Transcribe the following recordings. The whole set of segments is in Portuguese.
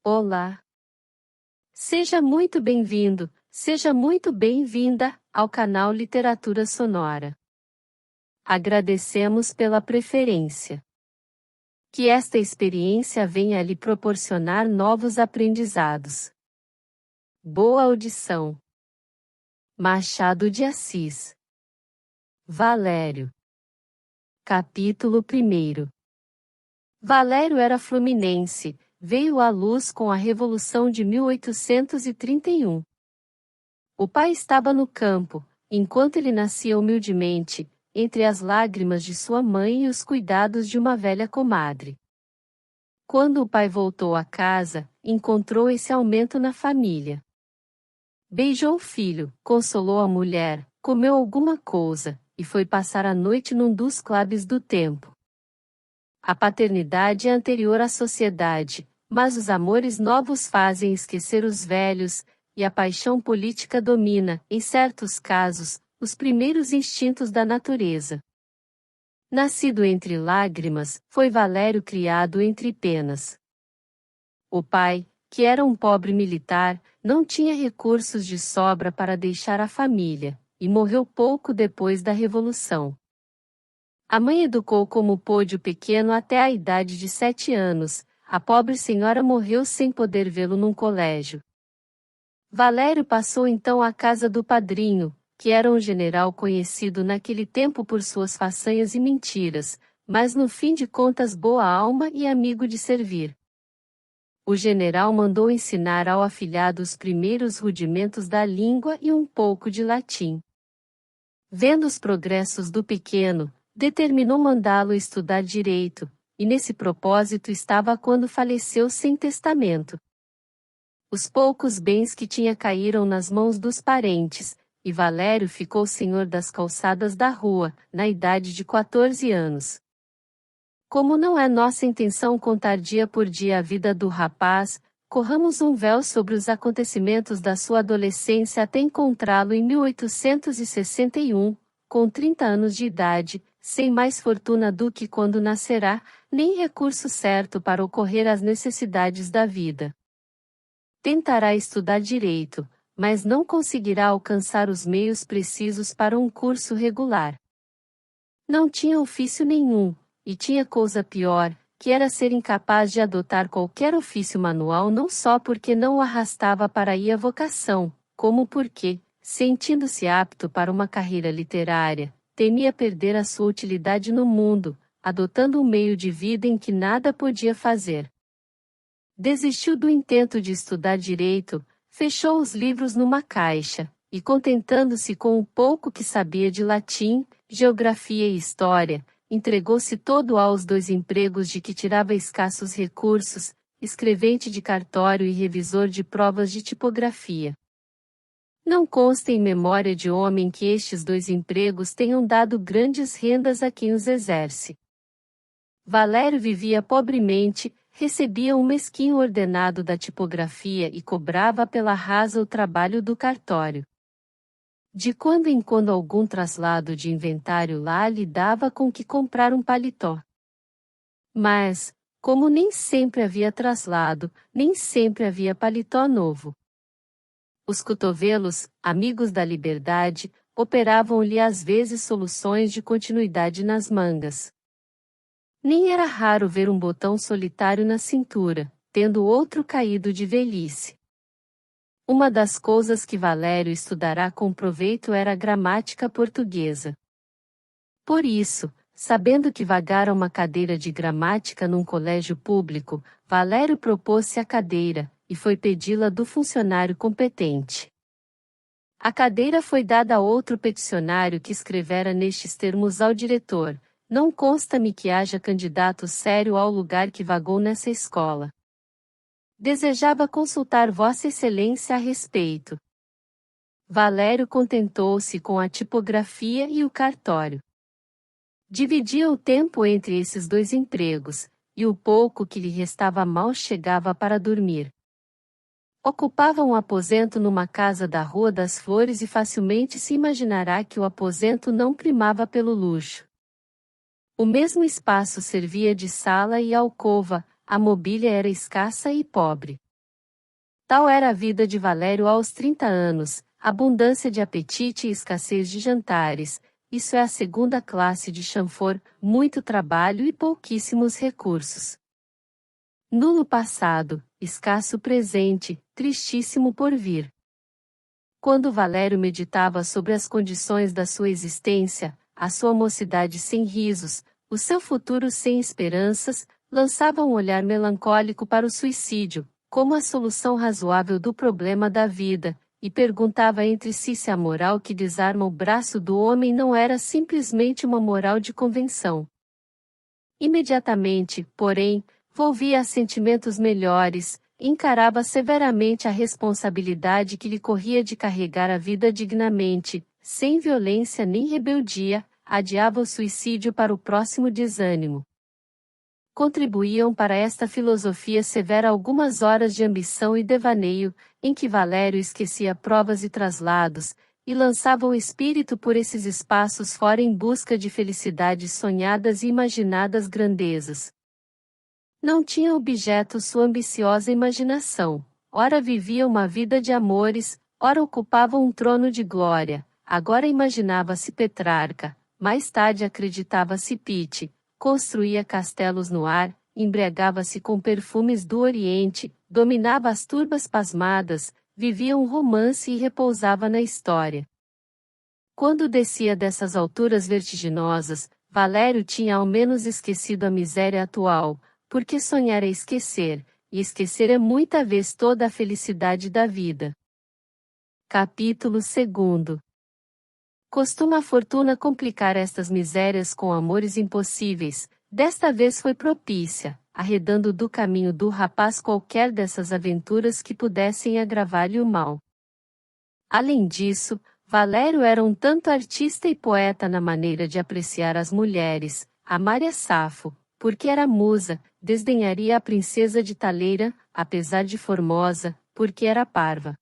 Olá! Seja muito bem-vindo, seja muito bem-vinda ao canal Literatura Sonora. Agradecemos pela preferência. Que esta experiência venha lhe proporcionar novos aprendizados. Boa audição. Machado de Assis. Valério. Capítulo 1. Valério era fluminense, veio à luz com a Revolução de 1831. O pai estava no campo, enquanto ele nascia humildemente, entre as lágrimas de sua mãe e os cuidados de uma velha comadre. Quando o pai voltou a casa, encontrou esse aumento na família. Beijou o filho, consolou a mulher, comeu alguma coisa, e foi passar a noite num dos clubes do tempo. A paternidade é anterior à sociedade, mas os amores novos fazem esquecer os velhos, e a paixão política domina, em certos casos, os primeiros instintos da natureza. Nascido entre lágrimas, foi Valério criado entre penas. O pai, que era um pobre militar, não tinha recursos de sobra para deixar a família, e morreu pouco depois da Revolução. A mãe educou como pôde o pequeno até a idade de 7 anos, a pobre senhora morreu sem poder vê-lo num colégio. Valério passou então à casa do padrinho, que era um general conhecido naquele tempo por suas façanhas e mentiras, mas no fim de contas boa alma e amigo de servir. O general mandou ensinar ao afilhado os primeiros rudimentos da língua e um pouco de latim. Vendo os progressos do pequeno, determinou mandá-lo estudar direito, e nesse propósito estava quando faleceu sem testamento. Os poucos bens que tinha caíram nas mãos dos parentes, e Valério ficou senhor das calçadas da rua, na idade de 14 anos. Como não é nossa intenção contar dia por dia a vida do rapaz, corramos um véu sobre os acontecimentos da sua adolescência até encontrá-lo em 1861, com 30 anos de idade, sem mais fortuna do que quando nascerá, nem recurso certo para ocorrer às necessidades da vida. Tentará estudar direito, mas não conseguirá alcançar os meios precisos para um curso regular. Não tinha ofício nenhum, e tinha coisa pior, que era ser incapaz de adotar qualquer ofício manual não só porque não o arrastava para aí a vocação, como porque, sentindo-se apto para uma carreira literária, temia perder a sua utilidade no mundo, adotando um meio de vida em que nada podia fazer. Desistiu do intento de estudar direito, fechou os livros numa caixa, e contentando-se com o pouco que sabia de latim, geografia e história, entregou-se todo aos 2 empregos de que tirava escassos recursos, escrevente de cartório e revisor de provas de tipografia. Não consta em memória de homem que estes 2 empregos tenham dado grandes rendas a quem os exerce. Valério vivia pobremente, recebia um mesquinho ordenado da tipografia e cobrava pela rasa o trabalho do cartório. De quando em quando algum traslado de inventário lá lhe dava com que comprar um paletó. Mas, como nem sempre havia traslado, nem sempre havia paletó novo. Os cotovelos, amigos da liberdade, operavam-lhe às vezes soluções de continuidade nas mangas. Nem era raro ver um botão solitário na cintura, tendo outro caído de velhice. Uma das coisas que Valério estudará com proveito era a gramática portuguesa. Por isso, sabendo que vagara uma cadeira de gramática num colégio público, Valério propôs-se a cadeira, e foi pedi-la do funcionário competente. A cadeira foi dada a outro peticionário que escrevera nestes termos ao diretor: não consta-me que haja candidato sério ao lugar que vagou nessa escola. Desejava consultar Vossa Excelência a respeito. Valério contentou-se com a tipografia e o cartório. Dividia o tempo entre esses 2 empregos, e o pouco que lhe restava mal chegava para dormir. Ocupava um aposento numa casa da Rua das Flores e facilmente se imaginará que o aposento não primava pelo luxo. O mesmo espaço servia de sala e alcova, a mobília era escassa e pobre. Tal era a vida de Valério aos 30 anos, abundância de apetite e escassez de jantares, isso é a segunda classe de chanfor, muito trabalho e pouquíssimos recursos. Nulo passado, escasso presente, tristíssimo porvir. Quando Valério meditava sobre as condições da sua existência, a sua mocidade sem risos, o seu futuro sem esperanças, lançava um olhar melancólico para o suicídio, como a solução razoável do problema da vida, e perguntava entre si se a moral que desarma o braço do homem não era simplesmente uma moral de convenção. Imediatamente, porém, volvia a sentimentos melhores, encarava severamente a responsabilidade que lhe corria de carregar a vida dignamente, sem violência nem rebeldia, adiava o suicídio para o próximo desânimo. Contribuíam para esta filosofia severa algumas horas de ambição e devaneio, em que Valério esquecia provas e traslados, e lançava o espírito por esses espaços fora em busca de felicidades sonhadas e imaginadas grandezas. Não tinha objeto sua ambiciosa imaginação, ora vivia uma vida de amores, ora ocupava um trono de glória, agora imaginava-se Petrarca, mais tarde acreditava-se Pitt, construía castelos no ar, embriagava-se com perfumes do Oriente, dominava as turbas pasmadas, vivia um romance e repousava na história. Quando descia dessas alturas vertiginosas, Valério tinha ao menos esquecido a miséria atual, porque sonhar é esquecer, e esquecer é muita vez toda a felicidade da vida. Capítulo 2. Costuma a fortuna complicar estas misérias com amores impossíveis, desta vez foi propícia, arredando do caminho do rapaz qualquer dessas aventuras que pudessem agravar-lhe o mal. Além disso, Valério era um tanto artista e poeta na maneira de apreciar as mulheres, amar Safo, porque era musa, desdenharia a princesa de Taleira, apesar de formosa, porque era parva.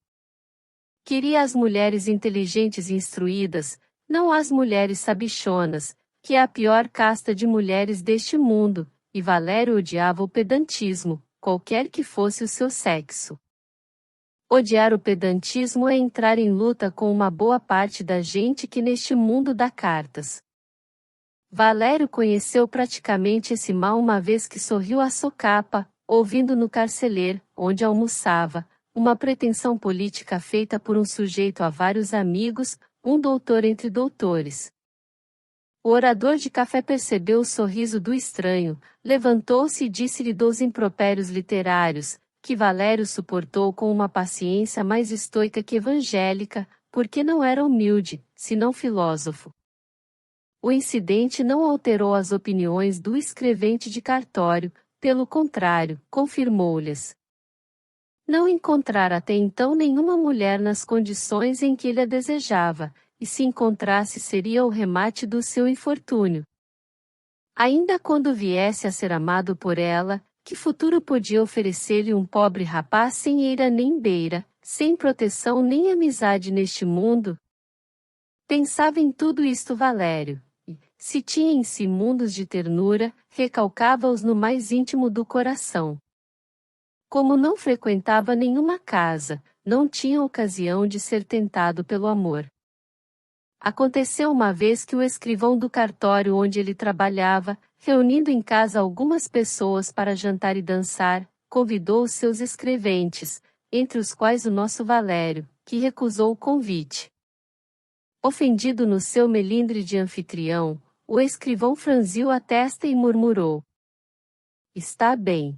Queria as mulheres inteligentes e instruídas, não as mulheres sabichonas, que é a pior casta de mulheres deste mundo, e Valério odiava o pedantismo, qualquer que fosse o seu sexo. Odiar o pedantismo é entrar em luta com uma boa parte da gente que neste mundo dá cartas. Valério conheceu praticamente esse mal uma vez que sorriu à socapa, ouvindo no carceler, onde almoçava, uma pretensão política feita por um sujeito a vários amigos, um doutor entre doutores. O orador de café percebeu o sorriso do estranho, levantou-se e disse-lhe 2 impropérios literários, que Valério suportou com uma paciência mais estoica que evangélica, porque não era humilde, senão filósofo. O incidente não alterou as opiniões do escrevente de cartório, pelo contrário, confirmou-lhes. Não encontrara até então nenhuma mulher nas condições em que ele a desejava, e se encontrasse seria o remate do seu infortúnio. Ainda quando viesse a ser amado por ela, que futuro podia oferecer-lhe um pobre rapaz sem eira nem beira, sem proteção nem amizade neste mundo? Pensava em tudo isto Valério. Se tinha em si mundos de ternura, recalcava-os no mais íntimo do coração. Como não frequentava nenhuma casa, não tinha ocasião de ser tentado pelo amor. Aconteceu uma vez que o escrivão do cartório onde ele trabalhava, reunindo em casa algumas pessoas para jantar e dançar, convidou os seus escreventes, entre os quais o nosso Valério, que recusou o convite. Ofendido no seu melindre de anfitrião, o escrivão franziu a testa e murmurou: "Está bem."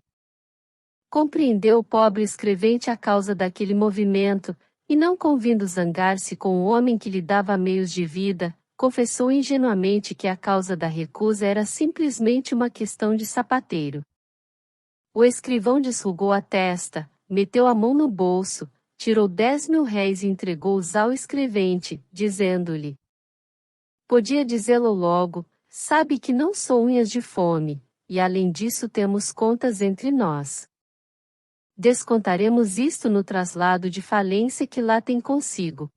Compreendeu o pobre escrevente a causa daquele movimento, e não convindo zangar-se com o homem que lhe dava meios de vida, confessou ingenuamente que a causa da recusa era simplesmente uma questão de sapateiro. O escrivão desrugou a testa, meteu a mão no bolso, tirou 10.000 réis e entregou-os ao escrevente, dizendo-lhe: "Podia dizê-lo logo, sabe que não sou unhas de fome, e além disso temos contas entre nós. Descontaremos isto no traslado de falência que lá tem consigo."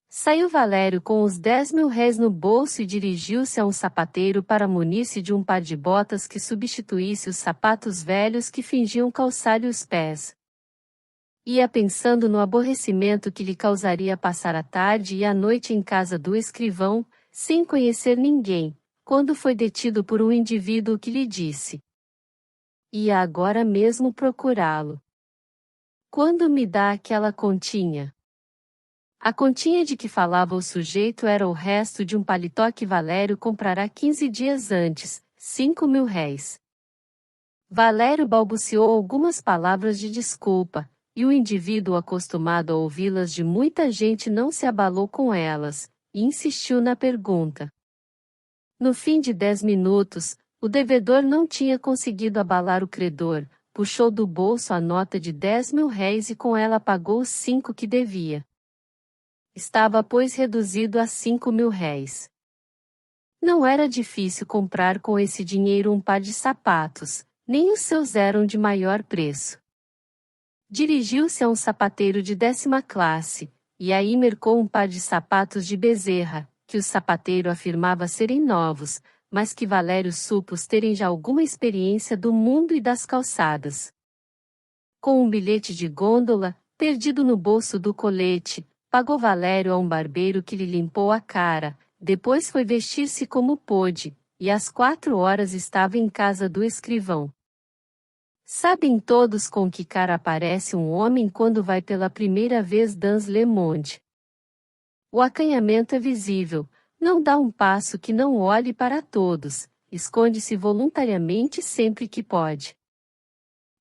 Saiu Valério com os 10.000 réis no bolso e dirigiu-se a um sapateiro para munir-se de um par de botas que substituísse os sapatos velhos que fingiam calçar-lhe os pés. Ia pensando no aborrecimento que lhe causaria passar a tarde e a noite em casa do escrivão, sem conhecer ninguém, quando foi detido por um indivíduo que lhe disse: ia agora mesmo procurá-lo. Quando me dá aquela continha? A continha de que falava o sujeito era o resto de um paletó que Valério comprara 15 dias antes, 5.000 réis. Valério balbuciou algumas palavras de desculpa, e o indivíduo acostumado a ouvi-las de muita gente não se abalou com elas, e insistiu na pergunta. No fim de 10 minutos, o devedor não tinha conseguido abalar o credor, puxou do bolso a nota de 10.000 réis e com ela pagou os 5 que devia. Estava, pois, reduzido a 5.000 réis. Não era difícil comprar com esse dinheiro um par de sapatos, nem os seus eram de maior preço. Dirigiu-se a um sapateiro de 10ª classe, e aí mercou um par de sapatos de bezerra, que o sapateiro afirmava serem novos, mas que Valério supôs terem já alguma experiência do mundo e das calçadas. Com um bilhete de gôndola, perdido no bolso do colete, pagou Valério a um barbeiro que lhe limpou a cara, depois foi vestir-se como pôde, e às 4 horas estava em casa do escrivão. Sabem todos com que cara aparece um homem quando vai pela primeira vez dans le monde. O acanhamento é visível, não dá um passo que não olhe para todos, esconde-se voluntariamente sempre que pode.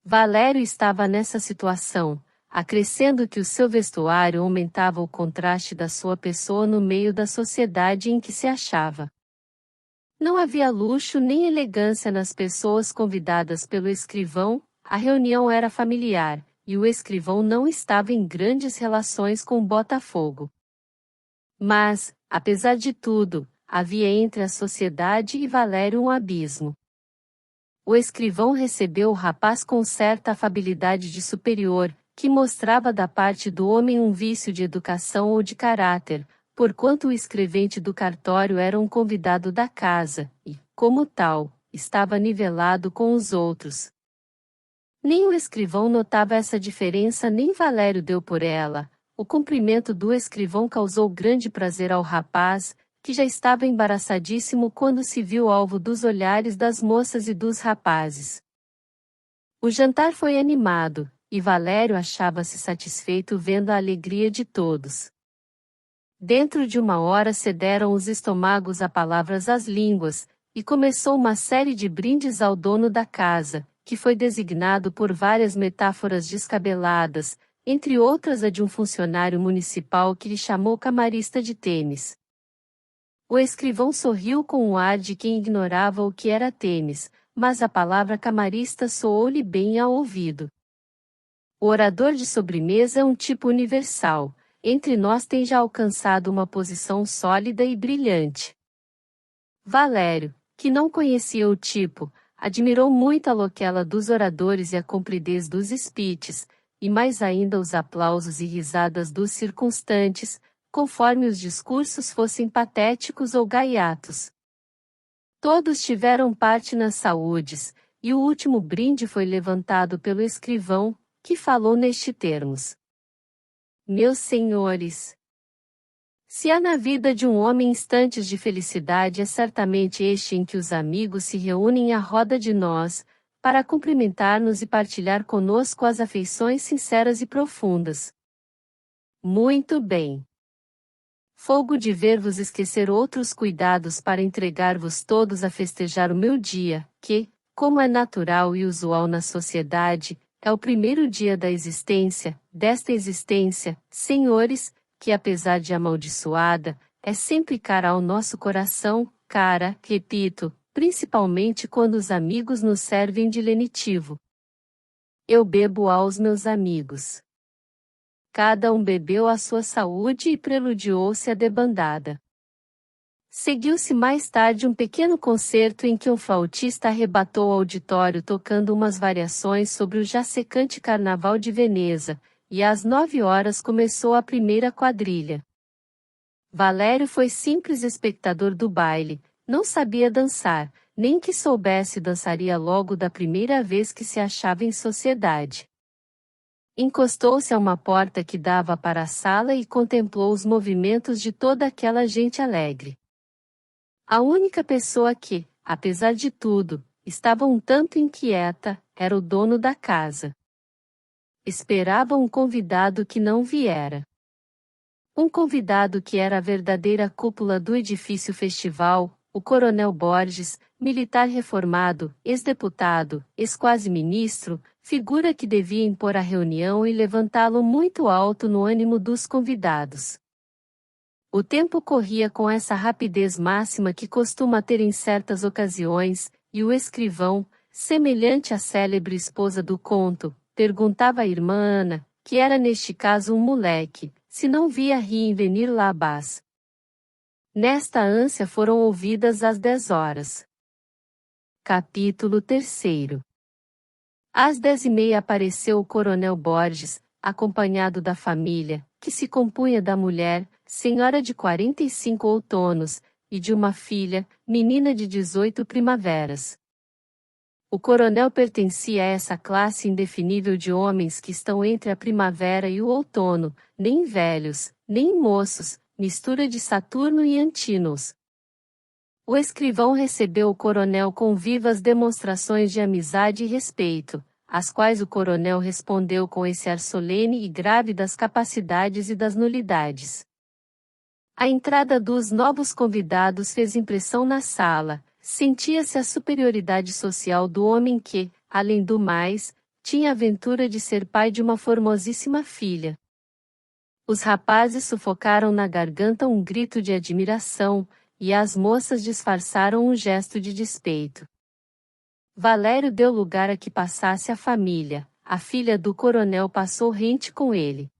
Valério estava nessa situação, acrescendo que o seu vestuário aumentava o contraste da sua pessoa no meio da sociedade em que se achava. Não havia luxo nem elegância nas pessoas convidadas pelo escrivão, a reunião era familiar, e o escrivão não estava em grandes relações com Botafogo. Mas, apesar de tudo, havia entre a sociedade e Valério um abismo. O escrivão recebeu o rapaz com certa afabilidade de superior, que mostrava da parte do homem um vício de educação ou de caráter, porquanto o escrevente do cartório era um convidado da casa, e, como tal, estava nivelado com os outros. Nem o escrivão notava essa diferença nem Valério deu por ela. O cumprimento do escrivão causou grande prazer ao rapaz, que já estava embaraçadíssimo quando se viu alvo dos olhares das moças e dos rapazes. O jantar foi animado, e Valério achava-se satisfeito vendo a alegria de todos. Dentro de 1 hora cederam os estômagos a palavras às línguas, e começou uma série de brindes ao dono da casa, que foi designado por várias metáforas descabeladas, entre outras a de um funcionário municipal que lhe chamou camarista de tênis. O escrivão sorriu com o ar de quem ignorava o que era tênis, mas a palavra camarista soou-lhe bem ao ouvido. O orador de sobremesa é um tipo universal, entre nós tem já alcançado uma posição sólida e brilhante. Valério, que não conhecia o tipo, admirou muito a loquela dos oradores e a compridez dos speeches, e mais ainda os aplausos e risadas dos circunstantes, conforme os discursos fossem patéticos ou gaiatos. Todos tiveram parte nas saúdes, e o último brinde foi levantado pelo escrivão, que falou nestes termos: meus senhores, se há na vida de um homem instantes de felicidade, é certamente este em que os amigos se reúnem à roda de nós, para cumprimentar-nos e partilhar conosco as afeições sinceras e profundas. Muito bem. Folgo de ver-vos esquecer outros cuidados para entregar-vos todos a festejar o meu dia, que, como é natural e usual na sociedade, é o primeiro dia desta existência, senhores, que apesar de amaldiçoada, é sempre cara ao nosso coração, cara, repito, principalmente quando os amigos nos servem de lenitivo. Eu bebo aos meus amigos. Cada um bebeu à sua saúde e preludiou-se a debandada. Seguiu-se mais tarde um pequeno concerto em que um flautista arrebatou o auditório tocando umas variações sobre o já secante Carnaval de Veneza, e às 9 horas começou a primeira quadrilha. Valério foi simples espectador do baile, não sabia dançar, nem que soubesse dançaria logo da primeira vez que se achava em sociedade. Encostou-se a uma porta que dava para a sala e contemplou os movimentos de toda aquela gente alegre. A única pessoa que, apesar de tudo, estava um tanto inquieta, era o dono da casa. Esperava um convidado que não viera. Um convidado que era a verdadeira cúpula do edifício festival, o Coronel Borges, militar reformado, ex-deputado, ex-quase-ministro, figura que devia impor a reunião e levantá-lo muito alto no ânimo dos convidados. O tempo corria com essa rapidez máxima que costuma ter em certas ocasiões, e o escrivão, semelhante à célebre esposa do conto, perguntava à irmã Ana, que era neste caso um moleque, se não via rir em venir lá abaixo. Nesta ânsia foram ouvidas as 10 horas. Capítulo 3. Às 10h30 apareceu o Coronel Borges, acompanhado da família, que se compunha da mulher, senhora de 45 outonos, e de uma filha, menina de 18 primaveras. O coronel pertencia a essa classe indefinível de homens que estão entre a primavera e o outono, nem velhos, nem moços, mistura de Saturno e Antínoos. O escrivão recebeu o coronel com vivas demonstrações de amizade e respeito, às quais o coronel respondeu com esse ar solene e grave das capacidades e das nulidades. A entrada dos novos convidados fez impressão na sala. Sentia-se a superioridade social do homem que, além do mais, tinha a ventura de ser pai de uma formosíssima filha. Os rapazes sufocaram na garganta um grito de admiração, e as moças disfarçaram um gesto de despeito. Valério deu lugar a que passasse a família, a filha do coronel passou rente com ele.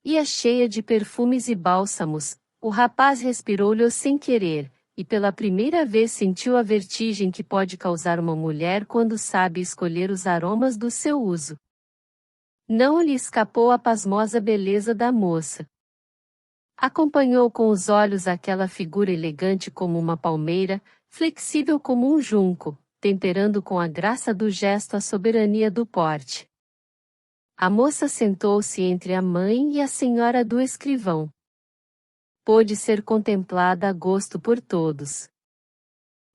Ia cheia de perfumes e bálsamos, o rapaz respirou-lhe sem querer, e pela primeira vez sentiu a vertigem que pode causar uma mulher quando sabe escolher os aromas do seu uso. Não lhe escapou a pasmosa beleza da moça. Acompanhou com os olhos aquela figura elegante como uma palmeira, flexível como um junco, temperando com a graça do gesto a soberania do porte. A moça sentou-se entre a mãe e a senhora do escrivão. Pôde ser contemplada a gosto por todos.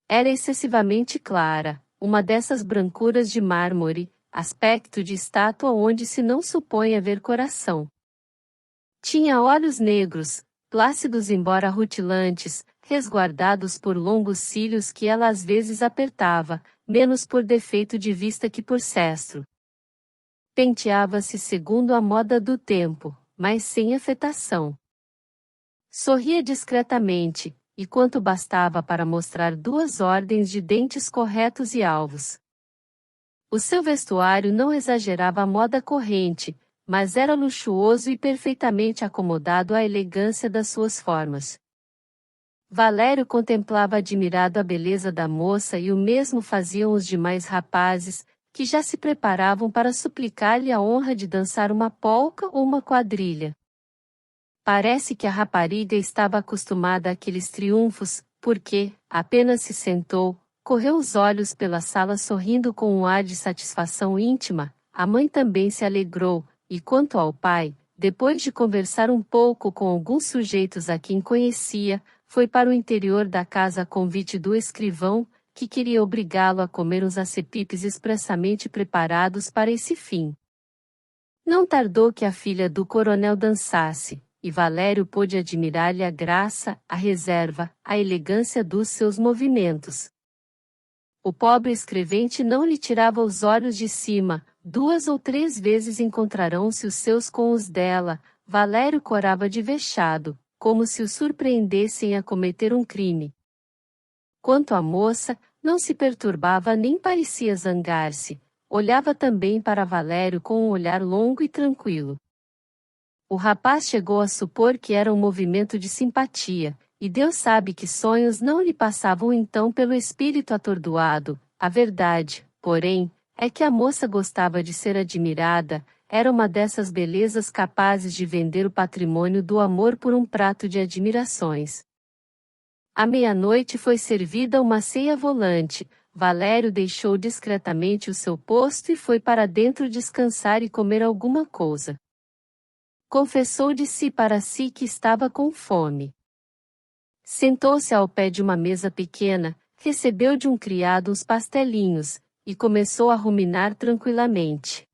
Era excessivamente clara, uma dessas brancuras de mármore, aspecto de estátua onde se não supõe haver coração. Tinha olhos negros, plácidos embora rutilantes, resguardados por longos cílios que ela às vezes apertava, menos por defeito de vista que por sestro. Penteava-se segundo a moda do tempo, mas sem afetação. Sorria discretamente, e quanto bastava para mostrar 2 ordens de dentes corretos e alvos. O seu vestuário não exagerava a moda corrente, mas era luxuoso e perfeitamente acomodado à elegância das suas formas. Valério contemplava admirado a beleza da moça e o mesmo faziam os demais rapazes, que já se preparavam para suplicar-lhe a honra de dançar uma polca ou uma quadrilha. Parece que a rapariga estava acostumada àqueles triunfos, porque, apenas se sentou, correu os olhos pela sala sorrindo com um ar de satisfação íntima, a mãe também se alegrou, e quanto ao pai, depois de conversar um pouco com alguns sujeitos a quem conhecia, foi para o interior da casa a convite do escrivão, que queria obrigá-lo a comer uns acepipes expressamente preparados para esse fim. Não tardou que a filha do coronel dançasse, e Valério pôde admirar-lhe a graça, a reserva, a elegância dos seus movimentos. O pobre escrevente não lhe tirava os olhos de cima, 2 ou 3 vezes encontrarão-se os seus com os dela. Valério corava de vexado, como se o surpreendessem a cometer um crime. Quanto à moça, não se perturbava nem parecia zangar-se, olhava também para Valério com um olhar longo e tranquilo. O rapaz chegou a supor que era um movimento de simpatia, e Deus sabe que sonhos não lhe passavam então pelo espírito atordoado. A verdade, porém, é que a moça gostava de ser admirada, era uma dessas belezas capazes de vender o patrimônio do amor por um prato de admirações. À meia-noite foi servida uma ceia volante. Valério deixou discretamente o seu posto e foi para dentro descansar e comer alguma coisa. Confessou de si para si que estava com fome. Sentou-se ao pé de uma mesa pequena, recebeu de um criado uns pastelinhos, e começou a ruminar tranquilamente.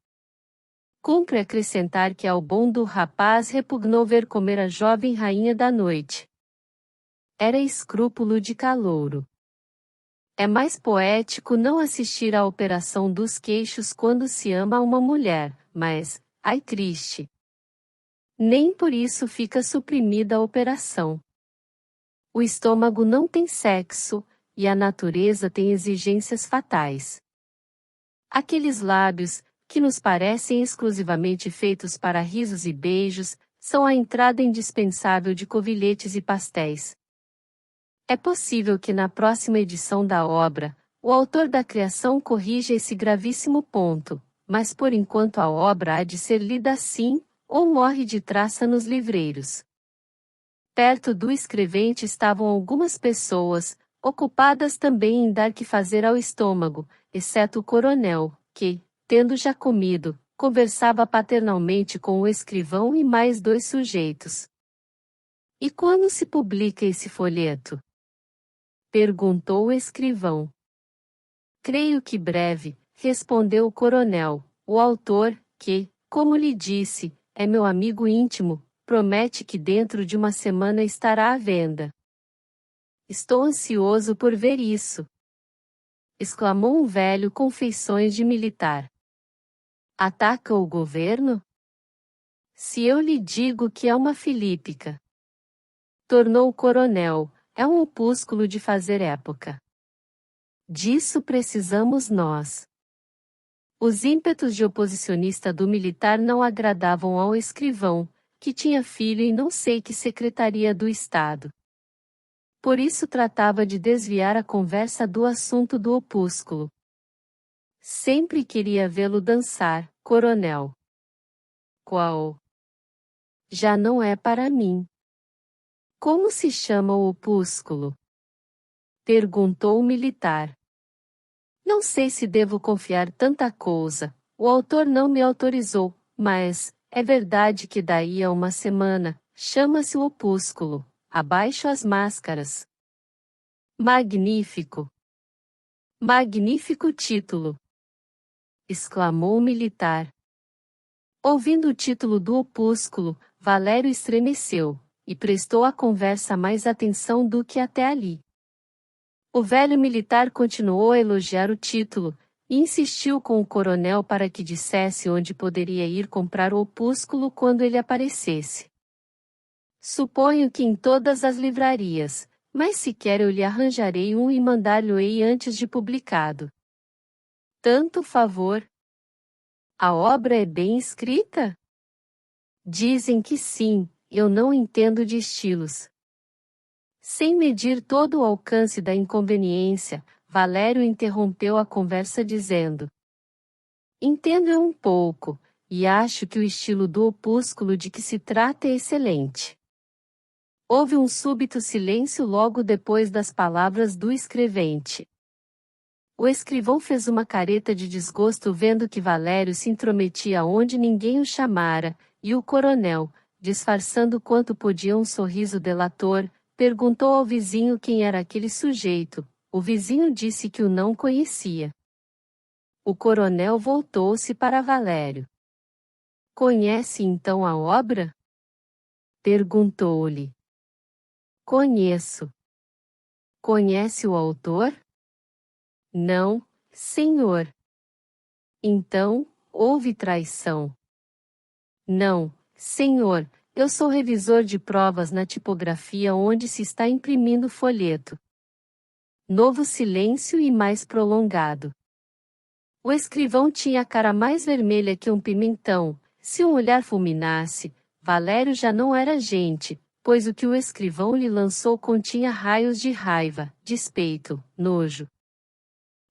Cumpre acrescentar que ao bom do rapaz repugnou ver comer a jovem rainha da noite. Era escrúpulo de calouro. É mais poético não assistir à operação dos queixos quando se ama uma mulher, mas, ai triste! Nem por isso fica suprimida a operação. O estômago não tem sexo, e a natureza tem exigências fatais. Aqueles lábios, que nos parecem exclusivamente feitos para risos e beijos, são a entrada indispensável de covilhetes e pastéis. É possível que na próxima edição da obra, o autor da criação corrija esse gravíssimo ponto, mas por enquanto a obra há de ser lida assim, ou morre de traça nos livreiros. Perto do escrevente estavam algumas pessoas, ocupadas também em dar que fazer ao estômago, exceto o coronel, que, tendo já comido, conversava paternalmente com o escrivão e mais 2 sujeitos. E quando se publica esse folheto? Perguntou o escrivão. Creio que breve, respondeu o coronel. O autor, que, como lhe disse, é meu amigo íntimo, promete que dentro de uma semana estará à venda. Estou ansioso por ver isso, exclamou um velho com feições de militar. Ataca o governo? Se eu lhe digo que é uma filípica, tornou o coronel, é um opúsculo de fazer época. Disso precisamos nós. Os ímpetos de oposicionista do militar não agradavam ao escrivão, que tinha filho em não sei que secretaria do Estado. Por isso tratava de desviar a conversa do assunto do opúsculo. Sempre queria vê-lo dançar, coronel. Qual? Já não é para mim. Como se chama o opúsculo? Perguntou o militar. Não sei se devo confiar tanta coisa, o autor não me autorizou, mas, é verdade que daí a uma semana, chama-se o opúsculo, Abaixo as Máscaras. Magnífico! Magnífico título! Exclamou o militar. Ouvindo o título do opúsculo, Valério estremeceu, e prestou à conversa mais atenção do que até ali. O velho militar continuou a elogiar o título, e insistiu com o coronel para que dissesse onde poderia ir comprar o opúsculo quando ele aparecesse. Suponho que em todas as livrarias, mas se quer eu lhe arranjarei um e mandar-lhe-ei antes de publicado. Tanto favor. A obra é bem escrita? Dizem que sim, eu não entendo de estilos. Sem medir todo o alcance da inconveniência, Valério interrompeu a conversa dizendo: Entendo um pouco, e acho que o estilo do opúsculo de que se trata é excelente. Houve um súbito silêncio logo depois das palavras do escrevente. O escrivão fez uma careta de desgosto vendo que Valério se intrometia onde ninguém o chamara, e o coronel, disfarçando quanto podia um sorriso delator, perguntou ao vizinho quem era aquele sujeito. O vizinho disse que o não conhecia. O coronel voltou-se para Valério. Conhece então a obra? Perguntou-lhe. Conheço. Conhece o autor? Não, senhor. Então, houve traição. Não, senhor, eu sou revisor de provas na tipografia onde se está imprimindo o folheto. Novo silêncio e mais prolongado. O escrivão tinha a cara mais vermelha que um pimentão. Se um olhar fulminasse, Valério já não era gente, pois o que o escrivão lhe lançou continha raios de raiva, despeito, nojo.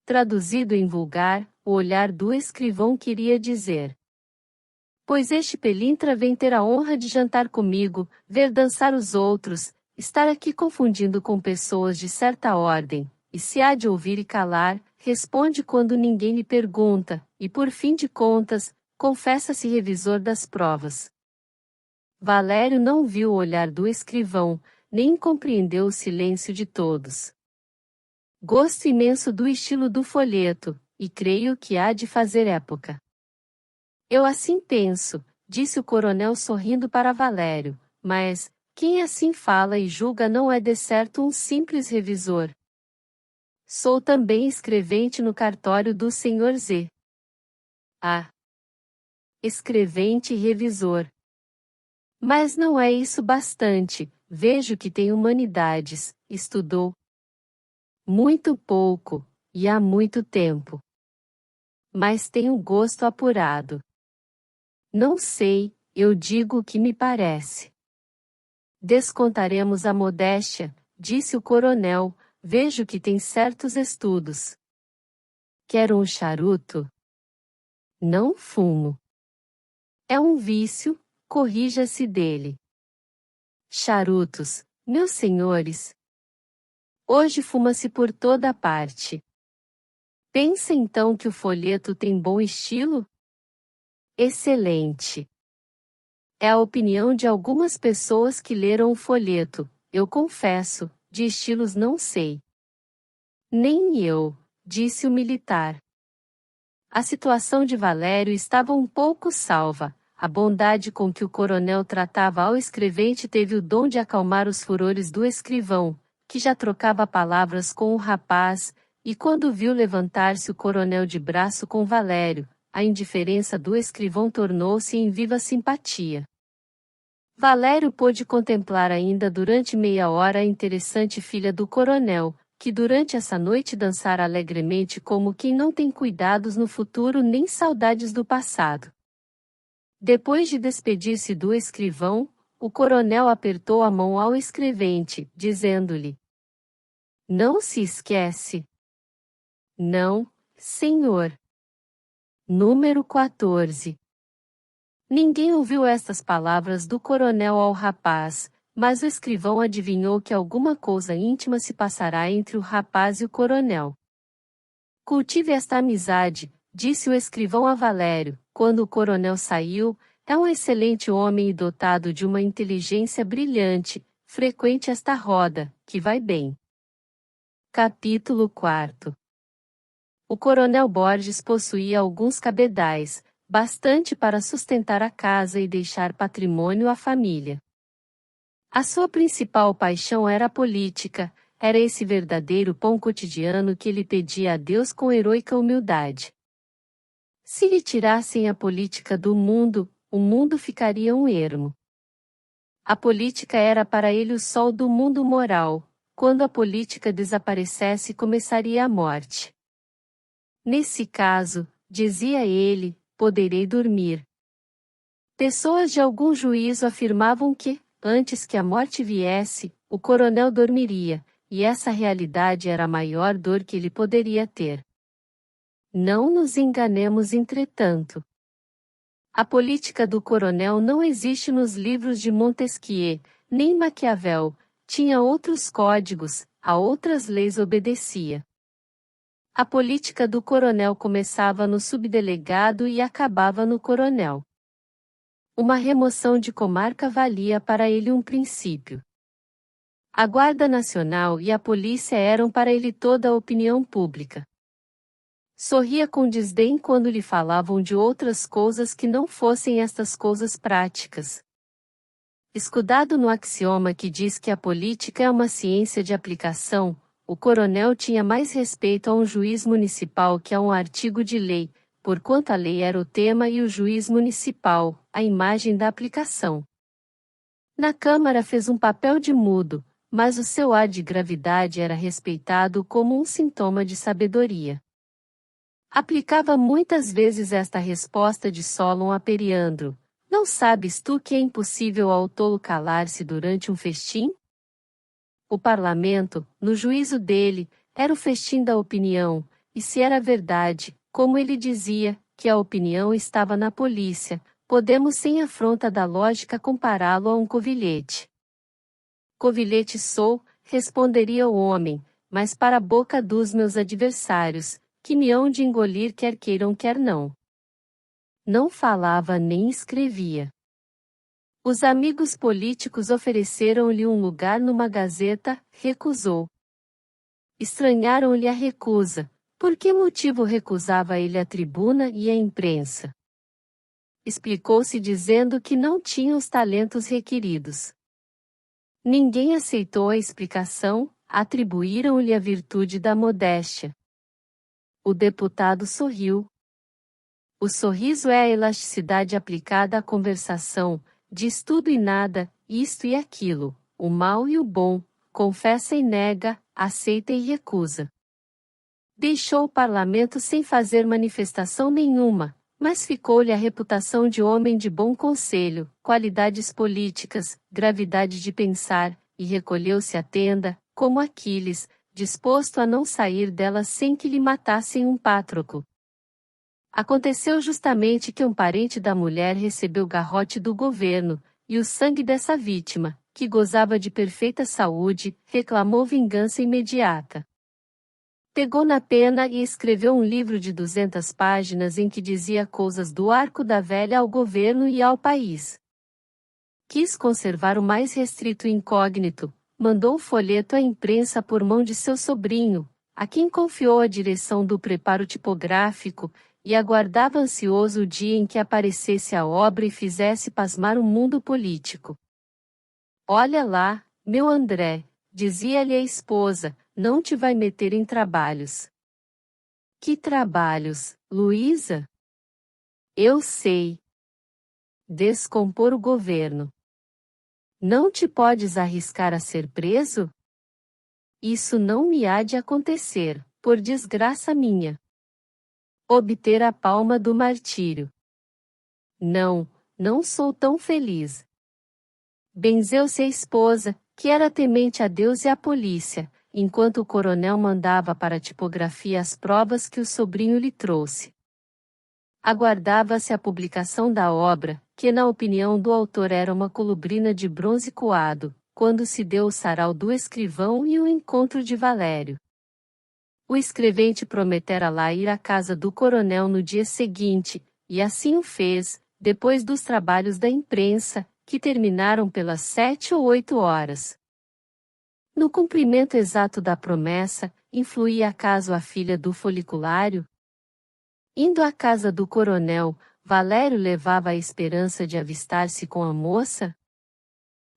Traduzido em vulgar, o olhar do escrivão queria dizer: pois este pelintra vem ter a honra de jantar comigo, ver dançar os outros, estar aqui confundindo com pessoas de certa ordem, e se há de ouvir e calar, responde quando ninguém lhe pergunta, e por fim de contas, confessa-se revisor das provas. Valério não viu o olhar do escrivão, nem compreendeu o silêncio de todos. Gosto imenso do estilo do folheto, e creio que há de fazer época. Eu assim penso, disse o coronel sorrindo para Valério, mas, quem assim fala e julga não é de certo um simples revisor. Sou também escrevente no cartório do Sr. Z. Ah! Escrevente e revisor. Mas não é isso bastante, vejo que tem humanidades, estudou. Muito pouco, e há muito tempo. Mas tem um gosto apurado. Não sei, eu digo o que me parece. Descontaremos a modéstia, disse o coronel, vejo que tem certos estudos. Quer um charuto? Não fumo. É um vício, corrija-se dele. Charutos, meus senhores. Hoje fuma-se por toda parte. Pensa então que o folheto tem bom estilo? Excelente. É a opinião de algumas pessoas que leram o folheto, eu confesso, de estilos não sei. Nem eu, disse o militar. A situação de Valério estava um pouco salva. A bondade com que o coronel tratava ao escrevente teve o dom de acalmar os furores do escrivão, que já trocava palavras com o rapaz, e quando viu levantar-se o coronel de braço com Valério, a indiferença do escrivão tornou-se em viva simpatia. Valério pôde contemplar ainda durante meia hora a interessante filha do coronel, que durante essa noite dançara alegremente como quem não tem cuidados no futuro nem saudades do passado. Depois de despedir-se do escrivão, o coronel apertou a mão ao escrevente, dizendo-lhe: Não se esquece. Não, senhor. Número 14. Ninguém ouviu estas palavras do coronel ao rapaz, mas o escrivão adivinhou que alguma coisa íntima se passará entre o rapaz e o coronel. Cultive esta amizade, disse o escrivão a Valério, quando o coronel saiu, é um excelente homem e dotado de uma inteligência brilhante, frequente esta roda, que vai bem. Capítulo 4. O coronel Borges possuía alguns cabedais, bastante para sustentar a casa e deixar patrimônio à família. A sua principal paixão era a política, era esse verdadeiro pão cotidiano que ele pedia a Deus com heroica humildade. Se lhe tirassem a política do mundo, o mundo ficaria um ermo. A política era para ele o sol do mundo moral, quando a política desaparecesse começaria a morte. Nesse caso, dizia ele, poderei dormir. Pessoas de algum juízo afirmavam que, antes que a morte viesse, o coronel dormiria, e essa realidade era a maior dor que ele poderia ter. Não nos enganemos entretanto. A política do coronel não existe nos livros de Montesquieu, nem Maquiavel, tinha outros códigos, a outras leis obedecia. A política do coronel começava no subdelegado e acabava no coronel. Uma remoção de comarca valia para ele um princípio. A Guarda Nacional e a polícia eram para ele toda a opinião pública. Sorria com desdém quando lhe falavam de outras coisas que não fossem estas coisas práticas. Escudado no axioma que diz que a política é uma ciência de aplicação, o coronel tinha mais respeito a um juiz municipal que a um artigo de lei, porquanto a lei era o tema e o juiz municipal, a imagem da aplicação. Na Câmara fez um papel de mudo, mas o seu ar de gravidade era respeitado como um sintoma de sabedoria. Aplicava muitas vezes esta resposta de Solon a Periandro: Não sabes tu que é impossível ao tolo calar-se durante um festim? O parlamento, no juízo dele, era o festim da opinião, e se era verdade, como ele dizia, que a opinião estava na polícia, podemos sem afronta da lógica compará-lo a um covilhete. Covilhete sou, responderia o homem, mas para a boca dos meus adversários, que me hão de engolir quer queiram quer não. Não falava nem escrevia. Os amigos políticos ofereceram-lhe um lugar numa gazeta, recusou. Estranharam-lhe a recusa. Por que motivo recusava ele a tribuna e a imprensa? Explicou-se dizendo que não tinha os talentos requeridos. Ninguém aceitou a explicação, atribuíram-lhe a virtude da modéstia. O deputado sorriu. O sorriso é a elasticidade aplicada à conversação, diz tudo e nada, isto e aquilo, o mal e o bom, confessa e nega, aceita e recusa. Deixou o parlamento sem fazer manifestação nenhuma, mas ficou-lhe a reputação de homem de bom conselho, qualidades políticas, gravidade de pensar, e recolheu-se à tenda, como Aquiles, disposto a não sair dela sem que lhe matassem um pátroco. Aconteceu justamente que um parente da mulher recebeu garrote do governo, e o sangue dessa vítima, que gozava de perfeita saúde, reclamou vingança imediata. Pegou na pena e escreveu um livro de 200 páginas em que dizia coisas do arco da velha ao governo e ao país. Quis conservar o mais restrito incógnito, mandou o folheto à imprensa por mão de seu sobrinho, a quem confiou a direção do preparo tipográfico, e aguardava ansioso o dia em que aparecesse a obra e fizesse pasmar o mundo político. Olha lá, meu André, dizia-lhe a esposa, não te vai meter em trabalhos. Que trabalhos, Luísa? Eu sei. Descompor o governo. Não te podes arriscar a ser preso? Isso não me há de acontecer, por desgraça minha. Obter a palma do martírio. Não, não sou tão feliz. Benzeu-se a esposa, que era temente a Deus e à polícia, enquanto o coronel mandava para a tipografia as provas que o sobrinho lhe trouxe. Aguardava-se a publicação da obra, que na opinião do autor era uma colubrina de bronze coado, quando se deu o sarau do escrivão e o encontro de Valério. O escrevente prometera lá ir à casa do coronel no dia seguinte, e assim o fez, depois dos trabalhos da imprensa, que terminaram pelas 7 ou 8 horas. No cumprimento exato da promessa, influía acaso a filha do foliculário? Indo à casa do coronel, Valério levava a esperança de avistar-se com a moça?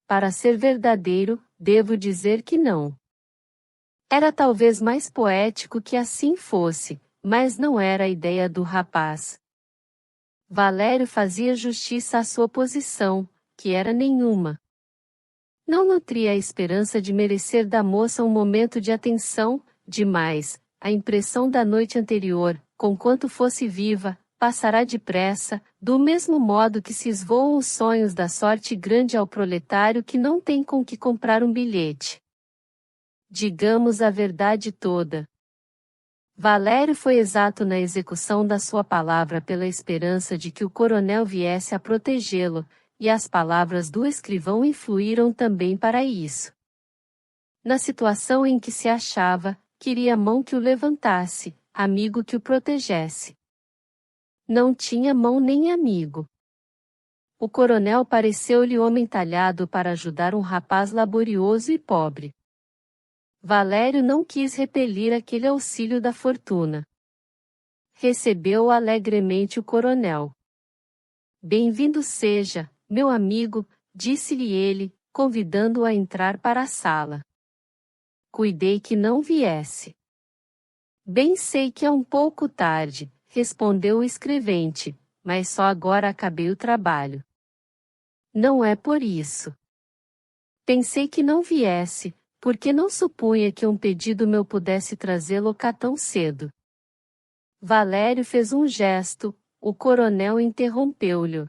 Para ser verdadeiro, devo dizer que não. Era talvez mais poético que assim fosse, mas não era a ideia do rapaz. Valério fazia justiça à sua posição, que era nenhuma. Não nutria a esperança de merecer da moça um momento de atenção, demais, a impressão da noite anterior, conquanto fosse viva, passará depressa, do mesmo modo que se esvoam os sonhos da sorte grande ao proletário que não tem com que comprar um bilhete. Digamos a verdade toda. Valério foi exato na execução da sua palavra pela esperança de que o coronel viesse a protegê-lo, e as palavras do escrivão influíram também para isso. Na situação em que se achava, queria mão que o levantasse, amigo que o protegesse. Não tinha mão nem amigo. O coronel pareceu-lhe homem talhado para ajudar um rapaz laborioso e pobre. Valério não quis repelir aquele auxílio da fortuna. Recebeu alegremente o coronel. Bem-vindo seja, meu amigo, disse-lhe ele, convidando-o a entrar para a sala. Cuidei que não viesse. Bem sei que é um pouco tarde, respondeu o escrevente, mas só agora acabei o trabalho. Não é por isso. Pensei que não viesse, porque não supunha que um pedido meu pudesse trazê-lo cá tão cedo. Valério fez um gesto, o coronel interrompeu-lhe.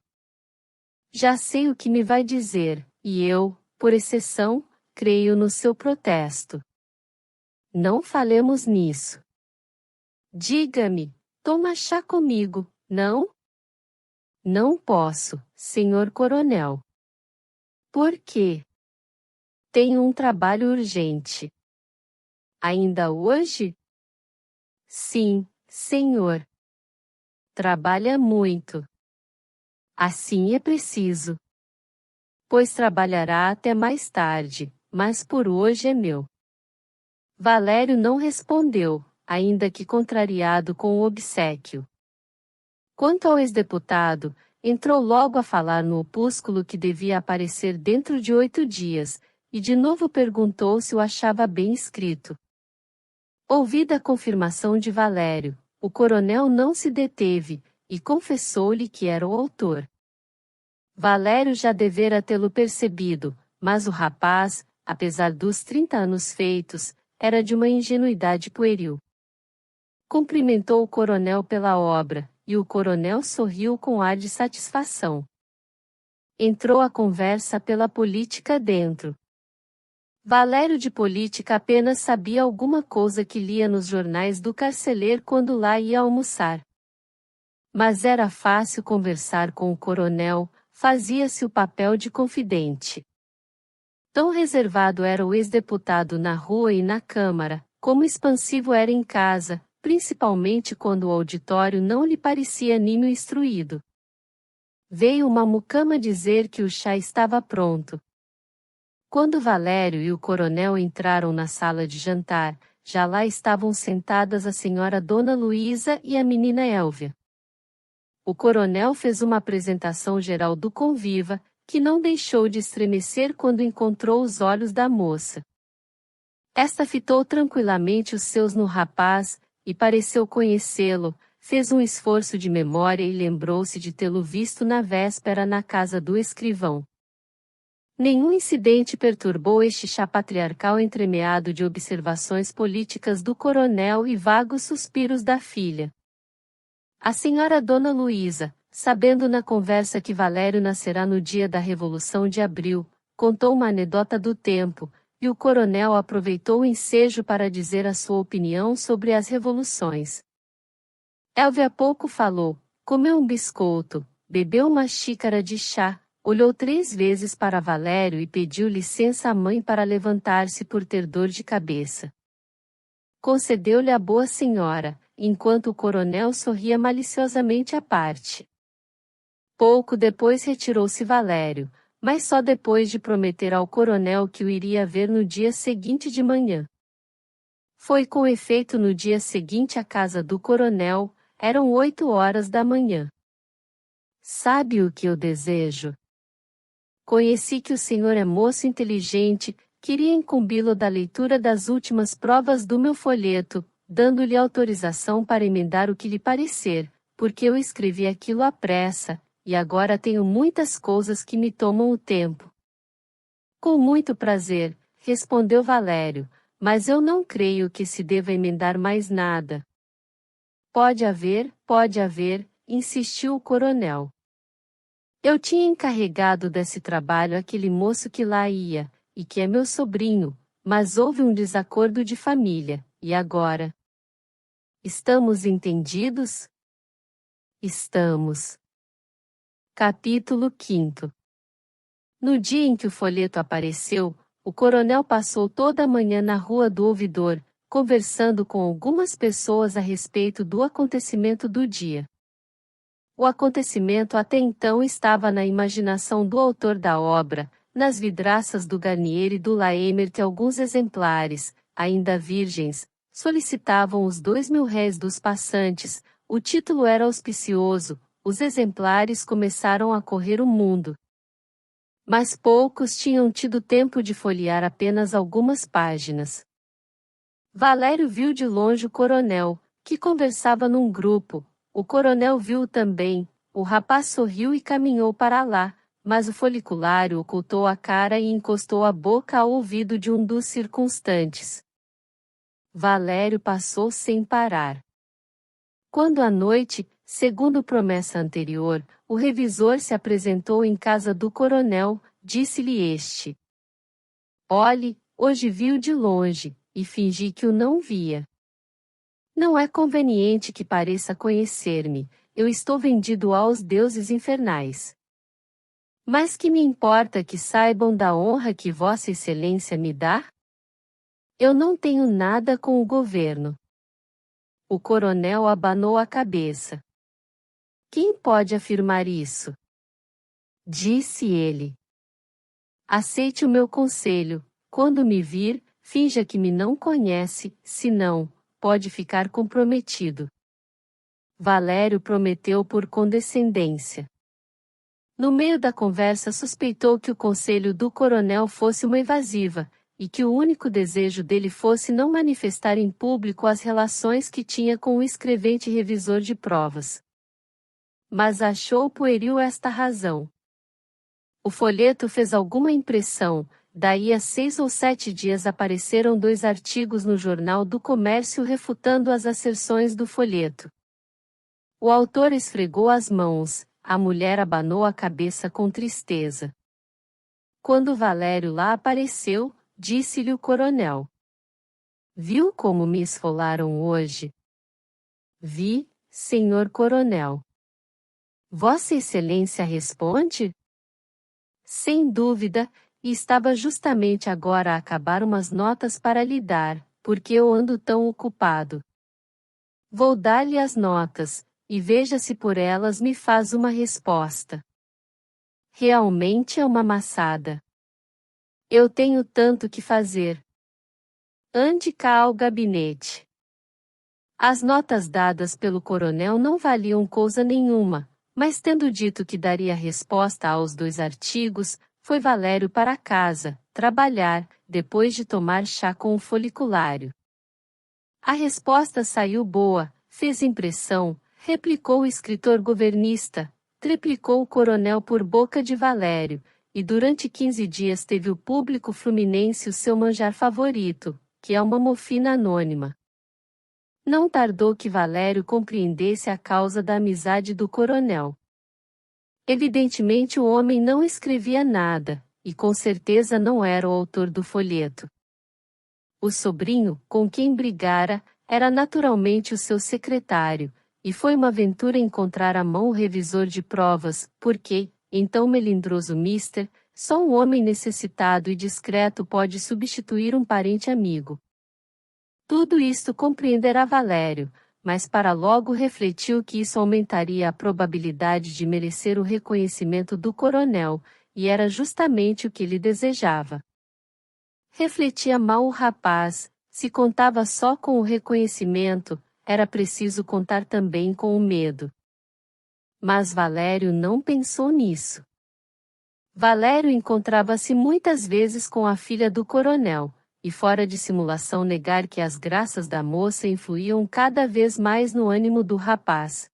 Já sei o que me vai dizer, e eu, por exceção, creio no seu protesto. Não falemos nisso. Diga-me, toma chá comigo, não? Não posso, senhor coronel. Por quê? Tenho um trabalho urgente. Ainda hoje? Sim, senhor. Trabalha muito. Assim é preciso. Pois trabalhará até mais tarde, mas por hoje é meu. Valério não respondeu, ainda que contrariado com o obséquio. Quanto ao ex-deputado, entrou logo a falar no opúsculo que devia aparecer dentro de 8 dias, e de novo perguntou se o achava bem escrito. Ouvida a confirmação de Valério, o coronel não se deteve, e confessou-lhe que era o autor. Valério já devera tê-lo percebido, mas o rapaz, apesar dos 30 anos feitos, era de uma ingenuidade pueril. Cumprimentou o coronel pela obra, e o coronel sorriu com ar de satisfação. Entrou a conversa pela política dentro. Valério de política apenas sabia alguma coisa que lia nos jornais do carcereiro quando lá ia almoçar. Mas era fácil conversar com o coronel, fazia-se o papel de confidente. Tão reservado era o ex-deputado na rua e na Câmara, como expansivo era em casa, principalmente quando o auditório não lhe parecia nímio instruído. Veio uma mucama dizer que o chá estava pronto. Quando Valério e o coronel entraram na sala de jantar, já lá estavam sentadas a senhora Dona Luísa e a menina Élvia. O coronel fez uma apresentação geral do conviva, que não deixou de estremecer quando encontrou os olhos da moça. Esta fitou tranquilamente os seus no rapaz, e pareceu conhecê-lo, fez um esforço de memória e lembrou-se de tê-lo visto na véspera na casa do escrivão. Nenhum incidente perturbou este chá patriarcal entremeado de observações políticas do coronel e vagos suspiros da filha. A senhora Dona Luísa, sabendo na conversa que Valério nascerá no dia da Revolução de Abril, contou uma anedota do tempo, e o coronel aproveitou o ensejo para dizer a sua opinião sobre as revoluções. Élvia pouco falou, comeu um biscoito, bebeu uma xícara de chá, olhou 3 vezes para Valério e pediu licença à mãe para levantar-se por ter dor de cabeça. Concedeu-lhe a boa senhora, enquanto o coronel sorria maliciosamente à parte. Pouco depois retirou-se Valério, mas só depois de prometer ao coronel que o iria ver no dia seguinte de manhã. Foi com efeito no dia seguinte à casa do coronel, eram 8 horas da manhã. Sabe o que eu desejo? Conheci que o senhor é moço inteligente, queria incumbi-lo da leitura das últimas provas do meu folheto, dando-lhe autorização para emendar o que lhe parecer, porque eu escrevi aquilo à pressa, e agora tenho muitas coisas que me tomam o tempo. Com muito prazer, respondeu Valério, mas eu não creio que se deva emendar mais nada. Pode haver, insistiu o coronel. Eu tinha encarregado desse trabalho aquele moço que lá ia, e que é meu sobrinho, mas houve um desacordo de família, e agora? Estamos entendidos? Estamos. Capítulo 5. No dia em que o folheto apareceu, o coronel passou toda a manhã na Rua do Ouvidor, conversando com algumas pessoas a respeito do acontecimento do dia. O acontecimento até então estava na imaginação do autor da obra, nas vidraças do Garnier e do Laemmert alguns exemplares, ainda virgens, solicitavam os 2.000 réis dos passantes, o título era auspicioso, os exemplares começaram a correr o mundo. Mas poucos tinham tido tempo de folhear apenas algumas páginas. Valério viu de longe o coronel, que conversava num grupo. O coronel viu também, o rapaz sorriu e caminhou para lá, mas o foliculário ocultou a cara e encostou a boca ao ouvido de um dos circunstantes. Valério passou sem parar. Quando à noite, segundo promessa anterior, o revisor se apresentou em casa do coronel, disse-lhe este: Olhe, hoje vi-o de longe, e fingi que o não via. Não é conveniente que pareça conhecer-me, eu estou vendido aos deuses infernais. Mas que me importa que saibam da honra que Vossa Excelência me dá? Eu não tenho nada com o governo. O coronel abanou a cabeça. Quem pode afirmar isso? Disse ele. Aceite o meu conselho. Quando me vir, finja que me não conhece, senão, pode ficar comprometido. Valério prometeu por condescendência. No meio da conversa suspeitou que o conselho do coronel fosse uma evasiva, e que o único desejo dele fosse não manifestar em público as relações que tinha com o escrevente revisor de provas. Mas achou pueril esta razão. O folheto fez alguma impressão, daí a 6 ou 7 dias apareceram 2 artigos no Jornal do Comércio refutando as asserções do folheto. O autor esfregou as mãos, a mulher abanou a cabeça com tristeza. Quando Valério lá apareceu, disse-lhe o coronel. Viu como me esfolaram hoje? Vi, senhor coronel. Vossa Excelência responde? Sem dúvida, e estava justamente agora a acabar umas notas para lhe dar, porque eu ando tão ocupado. Vou dar-lhe as notas, e veja se por elas me faz uma resposta. Realmente é uma maçada. Eu tenho tanto que fazer. Ande cá ao gabinete. As notas dadas pelo coronel não valiam coisa nenhuma, mas tendo dito que daria resposta aos 2 artigos, foi Valério para casa, trabalhar, depois de tomar chá com o foliculário. A resposta saiu boa, fez impressão, replicou o escritor governista, triplicou o coronel por boca de Valério, e durante 15 dias teve o público fluminense o seu manjar favorito, que é uma mofina anônima. Não tardou que Valério compreendesse a causa da amizade do coronel. Evidentemente o homem não escrevia nada, e com certeza não era o autor do folheto. O sobrinho, com quem brigara, era naturalmente o seu secretário, e foi uma aventura encontrar à mão o revisor de provas, porque, então melindroso mister, só um homem necessitado e discreto pode substituir um parente amigo. Tudo isto compreenderá Valério, mas para logo refletiu que isso aumentaria a probabilidade de merecer o reconhecimento do coronel, e era justamente o que ele desejava. Refletia mal o rapaz, se contava só com o reconhecimento, era preciso contar também com o medo. Mas Valério não pensou nisso. Valério encontrava-se muitas vezes com a filha do coronel, e fora de simulação negar que as graças da moça influíam cada vez mais no ânimo do rapaz.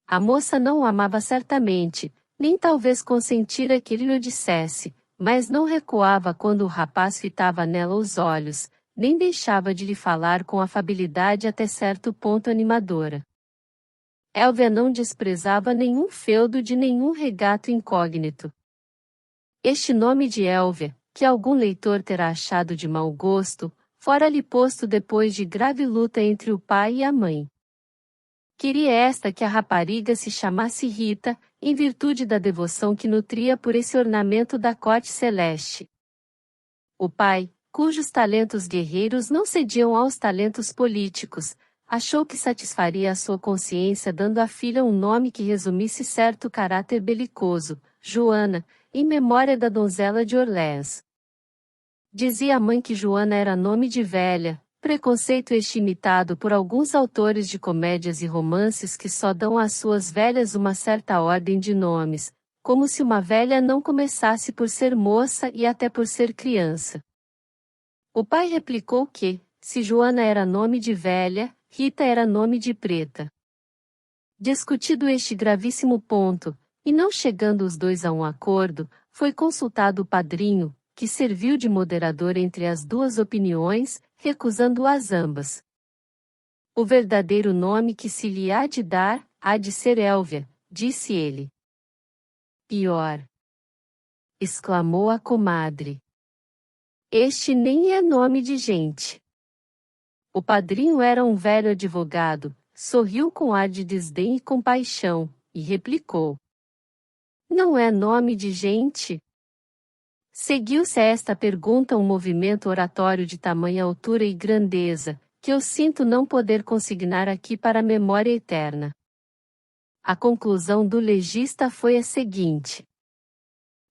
A moça não o amava certamente, nem talvez consentira que ele lhe dissesse, mas não recuava quando o rapaz fitava nela os olhos, nem deixava de lhe falar com afabilidade até certo ponto animadora. Elvia não desprezava nenhum feudo de nenhum regato incógnito. Este nome de Elvia, que algum leitor terá achado de mau gosto, fora-lhe posto depois de grave luta entre o pai e a mãe. Queria esta que a rapariga se chamasse Rita, em virtude da devoção que nutria por esse ornamento da corte celeste. O pai, cujos talentos guerreiros não cediam aos talentos políticos, achou que satisfaria a sua consciência dando à filha um nome que resumisse certo caráter belicoso, Joana, em memória da donzela de Orléans. Dizia a mãe que Joana era nome de velha, preconceito este imitado por alguns autores de comédias e romances que só dão às suas velhas uma certa ordem de nomes, como se uma velha não começasse por ser moça e até por ser criança. O pai replicou que, se Joana era nome de velha, Rita era nome de preta. Discutido este gravíssimo ponto, e não chegando os dois a um acordo, foi consultado o padrinho, que serviu de moderador entre as duas opiniões, recusando-as ambas. O verdadeiro nome que se lhe há de dar, há de ser Elvia, disse ele. Pior! Exclamou a comadre. Este nem é nome de gente. O padrinho era um velho advogado, sorriu com ar de desdém e compaixão, e replicou. Não é nome de gente? Seguiu-se a esta pergunta um movimento oratório de tamanha altura e grandeza, que eu sinto não poder consignar aqui para a memória eterna. A conclusão do legista foi a seguinte: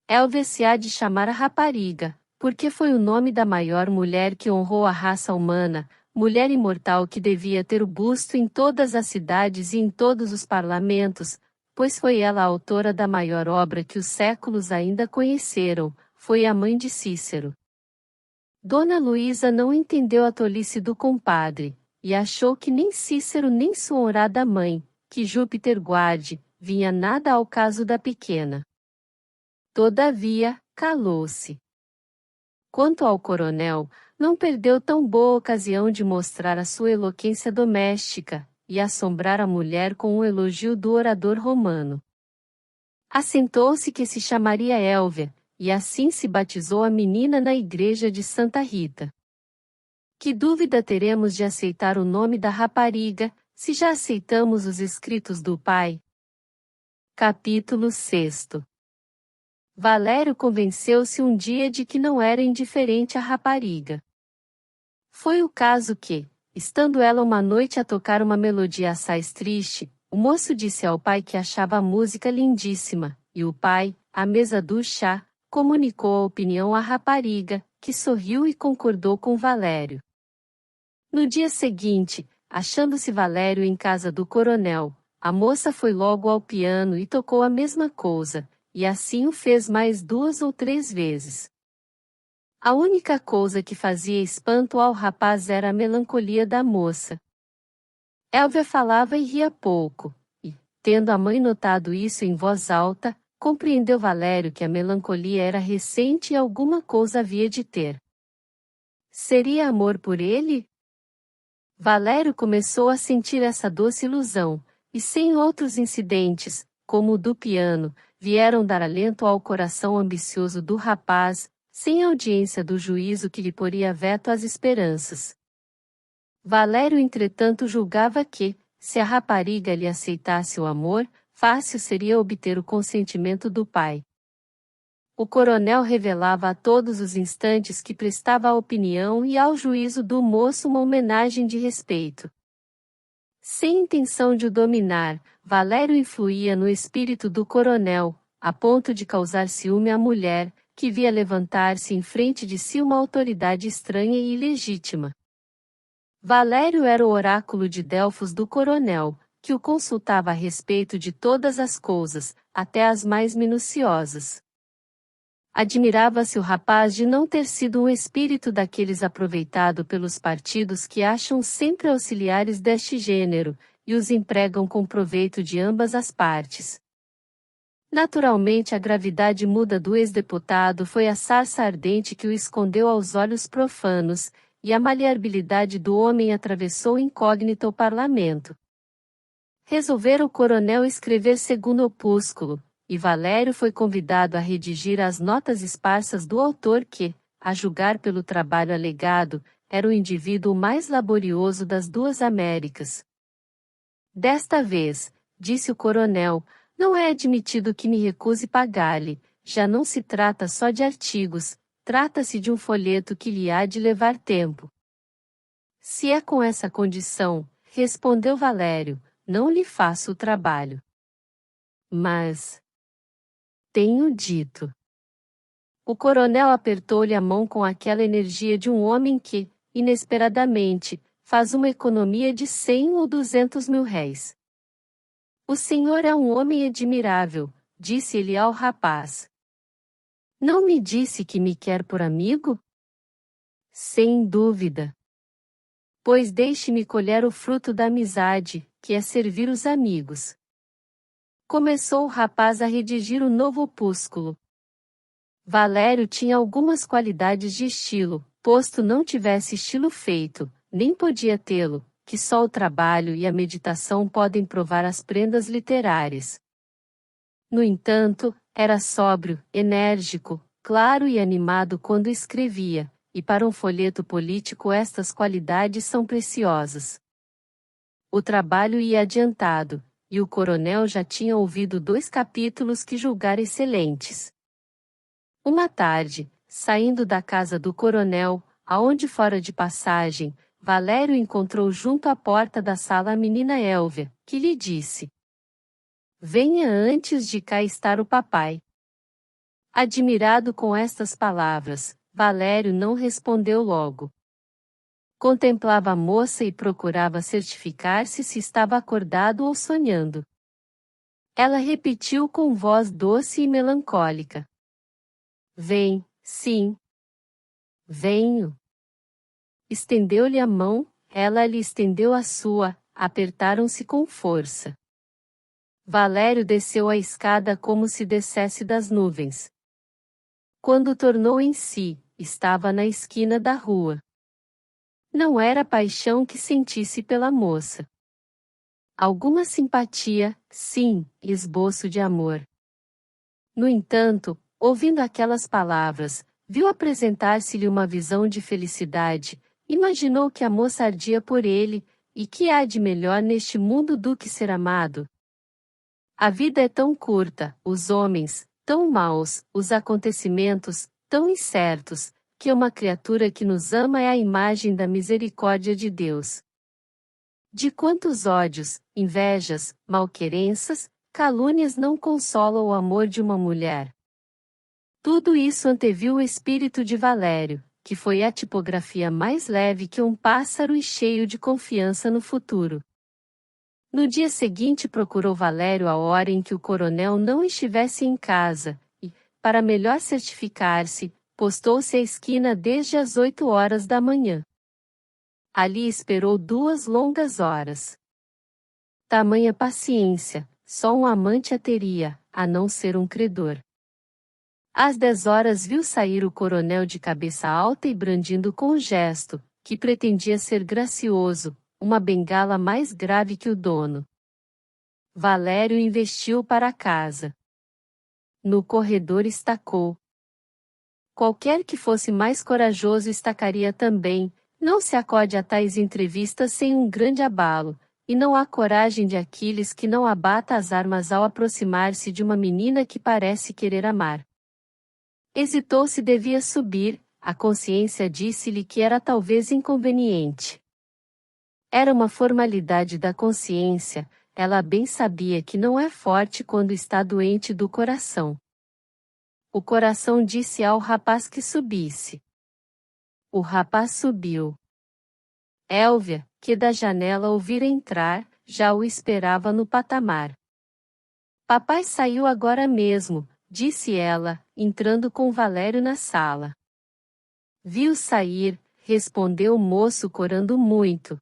Elvia se há de chamar a rapariga, porque foi o nome da maior mulher que honrou a raça humana, mulher imortal que devia ter o busto em todas as cidades e em todos os parlamentos, pois foi ela a autora da maior obra que os séculos ainda conheceram, foi a mãe de Cícero. Dona Luísa não entendeu a tolice do compadre, e achou que nem Cícero nem sua honrada mãe, que Júpiter guarde, vinha nada ao caso da pequena. Todavia, calou-se. Quanto ao coronel, não perdeu tão boa ocasião de mostrar a sua eloquência doméstica, e assombrar a mulher com um elogio do orador romano. Assentou-se que se chamaria Elvia, e assim se batizou a menina na igreja de Santa Rita. Que dúvida teremos de aceitar o nome da rapariga, se já aceitamos os escritos do pai? Capítulo 6. Valério convenceu-se um dia de que não era indiferente a rapariga. Foi o caso que, estando ela uma noite a tocar uma melodia assaz triste, o moço disse ao pai que achava a música lindíssima, e o pai, à mesa do chá, comunicou a opinião à rapariga, que sorriu e concordou com Valério. No dia seguinte, achando-se Valério em casa do coronel, a moça foi logo ao piano e tocou a mesma coisa, e assim o fez mais 2 ou 3 vezes. A única coisa que fazia espanto ao rapaz era a melancolia da moça. Elvia falava e ria pouco, e, tendo a mãe notado isso em voz alta, compreendeu Valério que a melancolia era recente e alguma coisa havia de ter. Seria amor por ele? Valério começou a sentir essa doce ilusão, e sem outros incidentes, como o do piano, vieram dar alento ao coração ambicioso do rapaz, sem audiência do juízo que lhe poria veto às esperanças. Valério, entretanto, julgava que, se a rapariga lhe aceitasse o amor, fácil seria obter o consentimento do pai. O coronel revelava a todos os instantes que prestava à opinião e ao juízo do moço uma homenagem de respeito. Sem intenção de o dominar, Valério influía no espírito do coronel, a ponto de causar ciúme à mulher, que via levantar-se em frente de si uma autoridade estranha e ilegítima. Valério era o oráculo de Delfos do coronel, que o consultava a respeito de todas as coisas, até as mais minuciosas. Admirava-se o rapaz de não ter sido um espírito daqueles aproveitado pelos partidos que acham sempre auxiliares deste gênero, e os empregam com proveito de ambas as partes. Naturalmente a gravidade muda do ex-deputado foi a sarça ardente que o escondeu aos olhos profanos, e a maleabilidade do homem atravessou incógnita o parlamento. Resolvera o coronel escrever segundo opúsculo, e Valério foi convidado a redigir as notas esparsas do autor que, a julgar pelo trabalho alegado, era o indivíduo mais laborioso das 2 Américas. Desta vez, disse o coronel, não é admitido que me recuse pagar-lhe, já não se trata só de artigos, trata-se de um folheto que lhe há de levar tempo. Se é com essa condição, respondeu Valério, não lhe faço o trabalho. Mas tenho dito. O coronel apertou-lhe a mão com aquela energia de um homem que, inesperadamente, faz uma economia de 100 ou 200 mil réis. O senhor é um homem admirável, disse ele ao rapaz. Não me disse que me quer por amigo? Sem dúvida. Pois deixe-me colher o fruto da amizade, que é servir os amigos. Começou o rapaz a redigir o novo opúsculo. Valério tinha algumas qualidades de estilo, posto não tivesse estilo feito, nem podia tê-lo, que só o trabalho e a meditação podem provar as prendas literárias. No entanto, era sóbrio, enérgico, claro e animado quando escrevia, e para um folheto político estas qualidades são preciosas. O trabalho ia adiantado, e o coronel já tinha ouvido 2 capítulos que julgara excelentes. Uma tarde, saindo da casa do coronel, aonde fora de passagem, Valério encontrou junto à porta da sala a menina Elvia, que lhe disse: "Venha antes de cá estar o papai." Admirado com estas palavras, Valério não respondeu logo. Contemplava a moça e procurava certificar-se se estava acordado ou sonhando. Ela repetiu com voz doce e melancólica: "Vem, sim. Venho." Estendeu-lhe a mão, ela lhe estendeu a sua, apertaram-se com força. Valério desceu a escada como se descesse das nuvens. Quando tornou em si, estava na esquina da rua. Não era paixão que sentisse pela moça. Alguma simpatia, sim, esboço de amor. No entanto, ouvindo aquelas palavras, viu apresentar-se-lhe uma visão de felicidade, imaginou que a moça ardia por ele, e que há de melhor neste mundo do que ser amado? A vida é tão curta, os homens, tão maus, os acontecimentos, tão incertos, que uma criatura que nos ama é a imagem da misericórdia de Deus. De quantos ódios, invejas, malquerenças, calúnias não consolam o amor de uma mulher? Tudo isso anteviu o espírito de Valério, que foi a tipografia mais leve que um pássaro e cheio de confiança no futuro. No dia seguinte procurou Valério a hora em que o coronel não estivesse em casa, e, para melhor certificar-se, postou-se à esquina desde as 8 horas da manhã. Ali esperou 2 longas horas. Tamanha paciência, só um amante a teria, a não ser um credor. Às 10 horas viu sair o coronel de cabeça alta e brandindo com gesto, que pretendia ser gracioso, uma bengala mais grave que o dono. Valério investiu para casa. No corredor estacou. Qualquer que fosse mais corajoso estacaria também. Não se acode a tais entrevistas sem um grande abalo, e não há coragem de Aquiles que não abata as armas ao aproximar-se de uma menina que parece querer amar. Hesitou se devia subir, a consciência disse-lhe que era talvez inconveniente. Era uma formalidade da consciência, ela bem sabia que não é forte quando está doente do coração. O coração disse ao rapaz que subisse. O rapaz subiu. Elvia, que da janela ouvira entrar, já o esperava no patamar. "Papai saiu agora mesmo", disse ela, entrando com Valério na sala. "Viu sair", respondeu o moço corando muito.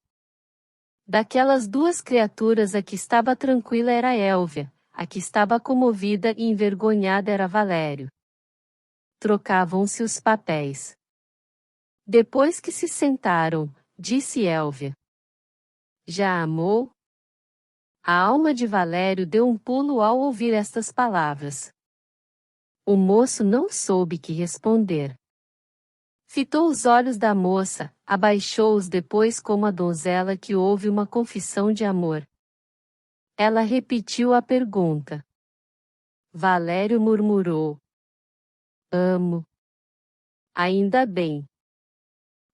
Daquelas 2 criaturas a que estava tranquila era Elvia, a que estava comovida e envergonhada era Valério. Trocavam-se os papéis. Depois que se sentaram, disse Elvia: "Já amou?" A alma de Valério deu um pulo ao ouvir estas palavras. O moço não soube que responder. Fitou os olhos da moça, abaixou-os depois como a donzela que ouve uma confissão de amor. Ela repetiu a pergunta. Valério murmurou: "Amo." "Ainda bem."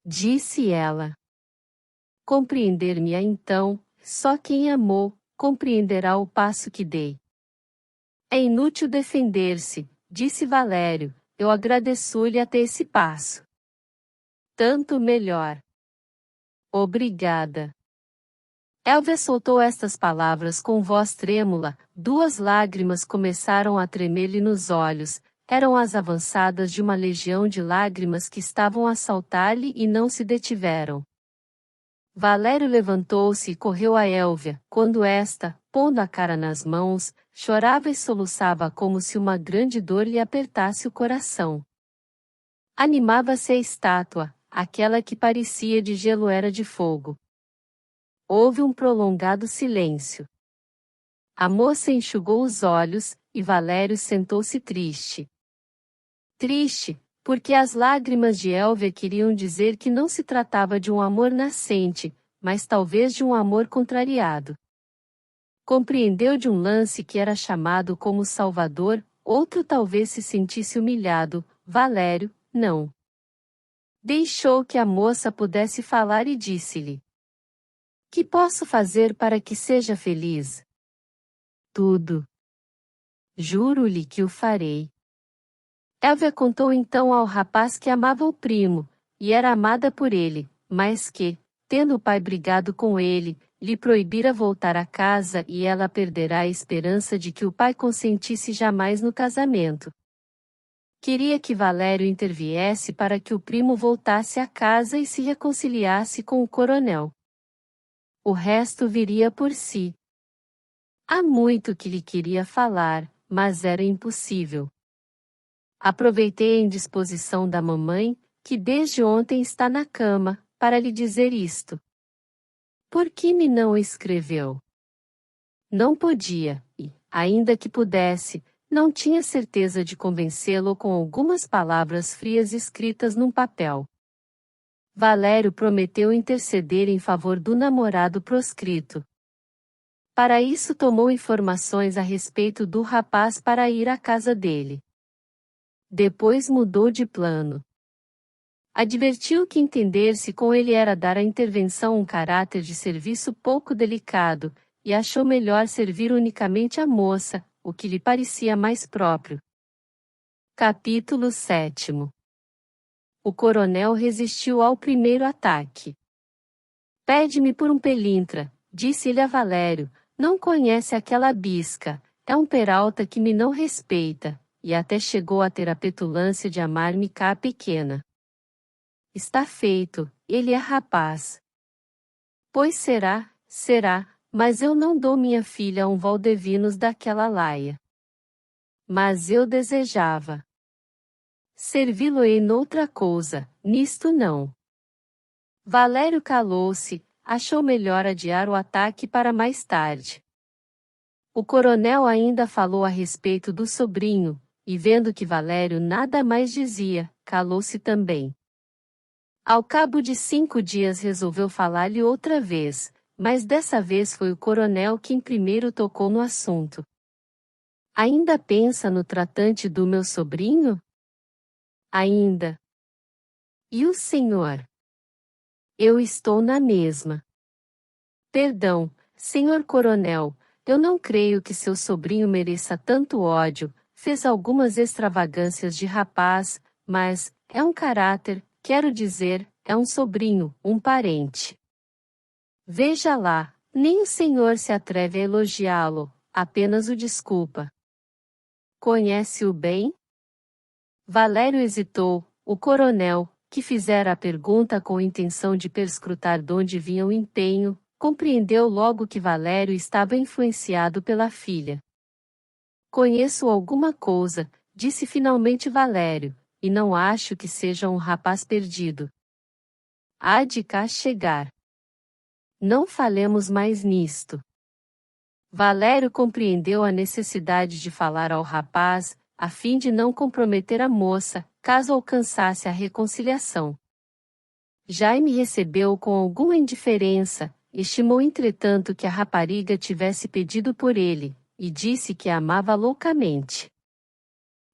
Disse ela. "Compreender-me-á então, só quem amou, compreenderá o passo que dei." "É inútil defender-se", disse Valério, "eu agradeço-lhe até esse passo." "Tanto melhor." "Obrigada." Elvia soltou estas palavras com voz trêmula, 2 lágrimas começaram a tremer-lhe nos olhos, eram as avançadas de uma legião de lágrimas que estavam a saltar-lhe e não se detiveram. Valério levantou-se e correu a Elvia, quando esta, pondo a cara nas mãos, chorava e soluçava como se uma grande dor lhe apertasse o coração. Animava-se a estátua, aquela que parecia de gelo era de fogo. Houve um prolongado silêncio. A moça enxugou os olhos, e Valério sentou-se triste. Triste, porque as lágrimas de Elvia queriam dizer que não se tratava de um amor nascente, mas talvez de um amor contrariado. Compreendeu de um lance que era chamado como Salvador, outro talvez se sentisse humilhado, Valério, não. Deixou que a moça pudesse falar e disse-lhe: Que posso fazer para que seja feliz? Tudo. Juro-lhe que o farei. Elvia contou então ao rapaz que amava o primo, e era amada por ele, mas que, tendo o pai brigado com ele, lhe proibira voltar a casa e ela perderá a esperança de que o pai consentisse jamais no casamento. Queria que Valério interviesse para que o primo voltasse a casa e se reconciliasse com o coronel. O resto viria por si. Há muito que lhe queria falar, mas era impossível. Aproveitei a indisposição da mamãe, que desde ontem está na cama, para lhe dizer isto. Por que me não escreveu? Não podia, e, ainda que pudesse, não tinha certeza de convencê-lo com algumas palavras frias escritas num papel. Valério prometeu interceder em favor do namorado proscrito. Para isso tomou informações a respeito do rapaz para ir à casa dele. Depois mudou de plano. Advertiu que entender-se com ele era dar à intervenção um caráter de serviço pouco delicado, e achou melhor servir unicamente a moça, o que lhe parecia mais próprio. Capítulo 7. O coronel resistiu ao primeiro ataque. Pede-me por um pelintra, disse-lhe a Valério, não conhece aquela bisca, é um peralta que me não respeita, e até chegou a ter a petulância de amar-me cá pequena. Está feito, ele é rapaz. Pois será, mas eu não dou minha filha a um Valdevinos daquela laia. Mas eu desejava. Servi-lo-ei noutra coisa, nisto não. Valério calou-se, achou melhor adiar o ataque para mais tarde. O coronel ainda falou a respeito do sobrinho, e vendo que Valério nada mais dizia, calou-se também. Ao cabo de 5 dias resolveu falar-lhe outra vez, mas dessa vez foi o coronel quem primeiro tocou no assunto. Ainda pensa no tratante do meu sobrinho? Ainda. E o senhor? Eu estou na mesma. Perdão, senhor coronel, eu não creio que seu sobrinho mereça tanto ódio, fez algumas extravagâncias de rapaz, mas é um caráter, quero dizer, é um sobrinho, um parente. Veja lá, nem o senhor se atreve a elogiá-lo, apenas o desculpa. Conhece-o bem? Valério hesitou, o coronel, que fizera a pergunta com intenção de perscrutar donde vinha o empenho, compreendeu logo que Valério estava influenciado pela filha. Conheço alguma coisa, disse finalmente Valério, e não acho que seja um rapaz perdido. Há de cá chegar. Não falemos mais nisto. Valério compreendeu a necessidade de falar ao rapaz, a fim de não comprometer a moça, caso alcançasse a reconciliação. Jaime recebeu com alguma indiferença, estimou entretanto que a rapariga tivesse pedido por ele, e disse que a amava loucamente.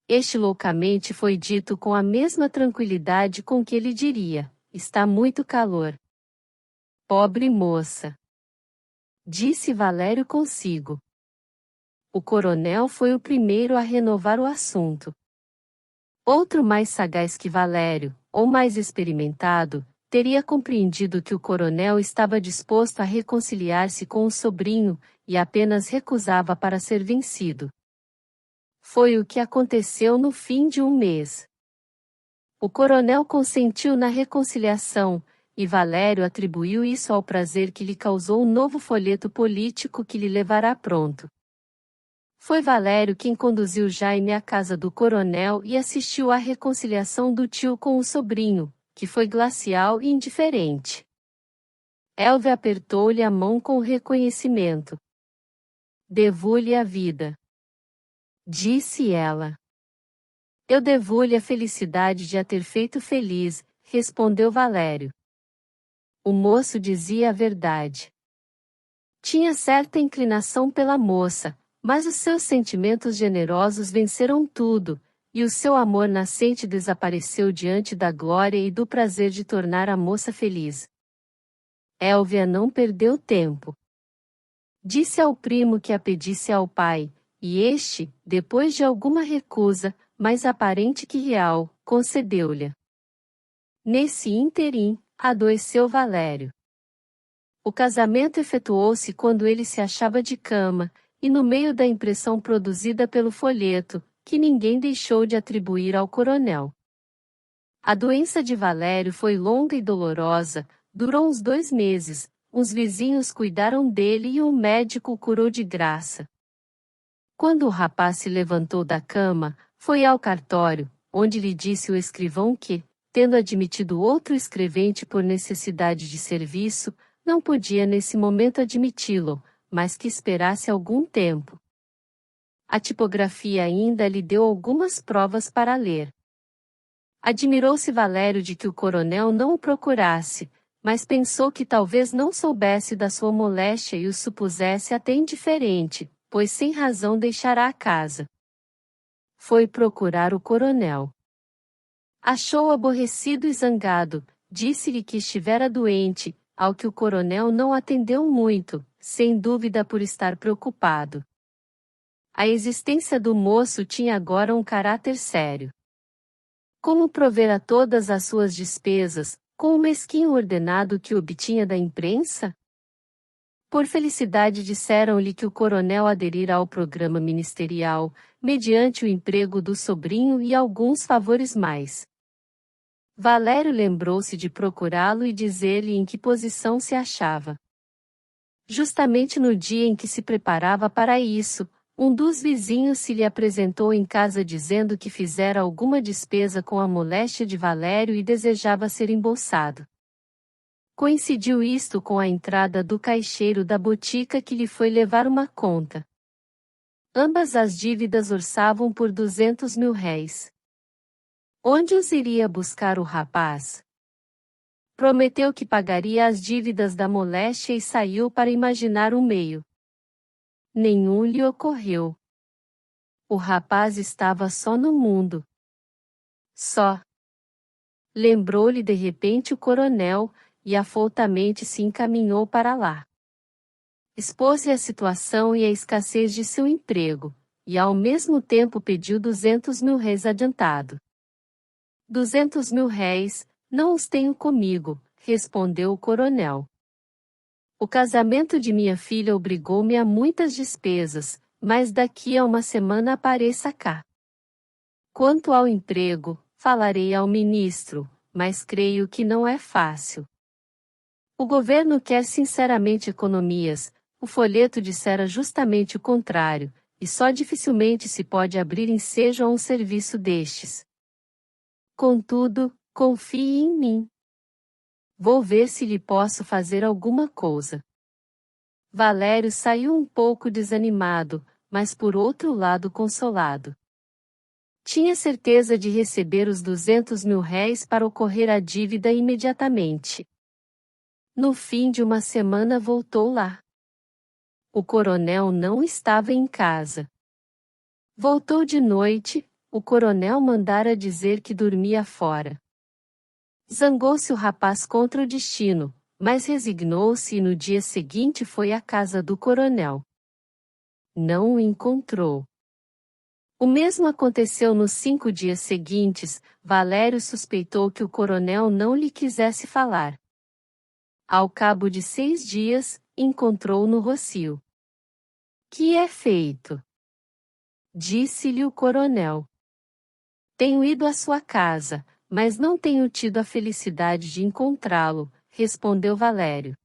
Este loucamente foi dito com a mesma tranquilidade com que ele diria: está muito calor. Pobre moça! Disse Valério consigo. O coronel foi o primeiro a renovar o assunto. Outro mais sagaz que Valério, ou mais experimentado, teria compreendido que o coronel estava disposto a reconciliar-se com o sobrinho, e apenas recusava para ser vencido. Foi o que aconteceu no fim de um mês. O coronel consentiu na reconciliação, e Valério atribuiu isso ao prazer que lhe causou o novo folheto político que lhe levará pronto. Foi Valério quem conduziu Jaime à casa do coronel e assistiu à reconciliação do tio com o sobrinho, que foi glacial e indiferente. Elvia apertou-lhe a mão com reconhecimento. Devo-lhe a vida. Disse ela. Eu devo-lhe a felicidade de a ter feito feliz, respondeu Valério. O moço dizia a verdade. Tinha certa inclinação pela moça, mas os seus sentimentos generosos venceram tudo, e o seu amor nascente desapareceu diante da glória e do prazer de tornar a moça feliz. Elvia não perdeu tempo. Disse ao primo que a pedisse ao pai, e este, depois de alguma recusa, mais aparente que real, concedeu-lhe. Nesse ínterim, adoeceu Valério. O casamento efetuou-se quando ele se achava de cama, e no meio da impressão produzida pelo folheto, que ninguém deixou de atribuir ao coronel. A doença de Valério foi longa e dolorosa, durou uns 2 meses, os vizinhos cuidaram dele e o médico o curou de graça. Quando o rapaz se levantou da cama, foi ao cartório, onde lhe disse o escrivão que, tendo admitido outro escrevente por necessidade de serviço, não podia nesse momento admiti-lo, mas que esperasse algum tempo. A tipografia ainda lhe deu algumas provas para ler. Admirou-se Valério de que o coronel não o procurasse, mas pensou que talvez não soubesse da sua moléstia e o supusesse até indiferente, pois sem razão deixará a casa. Foi procurar o coronel. Achou-o aborrecido e zangado, disse-lhe que estivera doente, ao que o coronel não atendeu muito, sem dúvida por estar preocupado. A existência do moço tinha agora um caráter sério. Como prover a todas as suas despesas, com o mesquinho ordenado que obtinha da imprensa? Por felicidade disseram-lhe que o coronel aderira ao programa ministerial, mediante o emprego do sobrinho e alguns favores mais. Valério lembrou-se de procurá-lo e dizer-lhe em que posição se achava. Justamente no dia em que se preparava para isso, um dos vizinhos se lhe apresentou em casa dizendo que fizera alguma despesa com a moléstia de Valério e desejava ser embolsado. Coincidiu isto com a entrada do caixeiro da botica que lhe foi levar uma conta. Ambas as dívidas orçavam por 200 mil réis. Onde os iria buscar o rapaz? Prometeu que pagaria as dívidas da moléstia e saiu para imaginar um meio. Nenhum lhe ocorreu. O rapaz estava só no mundo. Só. Lembrou-lhe de repente o coronel, e afoutamente se encaminhou para lá. Expôs-lhe a situação e a escassez de seu emprego, e ao mesmo tempo pediu 200 mil réis adiantado. 200 mil réis, não os tenho comigo, respondeu o coronel. O casamento de minha filha obrigou-me a muitas despesas, mas daqui a uma semana apareça cá. Quanto ao emprego, falarei ao ministro, mas creio que não é fácil. O governo quer sinceramente economias, o folheto dissera justamente o contrário, e só dificilmente se pode abrir ensejo a um serviço destes. Contudo, confie em mim. Vou ver se lhe posso fazer alguma coisa. Valério saiu um pouco desanimado, mas por outro lado consolado. Tinha certeza de receber os 200 mil réis para ocorrer a dívida imediatamente. No fim de uma semana voltou lá. O coronel não estava em casa. Voltou de noite, o coronel mandara dizer que dormia fora. Zangou-se o rapaz contra o destino, mas resignou-se e no dia seguinte foi à casa do coronel. Não o encontrou. O mesmo aconteceu nos 5 dias seguintes, Valério suspeitou que o coronel não lhe quisesse falar. Ao cabo de 6 dias, encontrou-o no Rocio. Que é feito? Disse-lhe o coronel. Tenho ido à sua casa, mas não tenho tido a felicidade de encontrá-lo, respondeu Valério.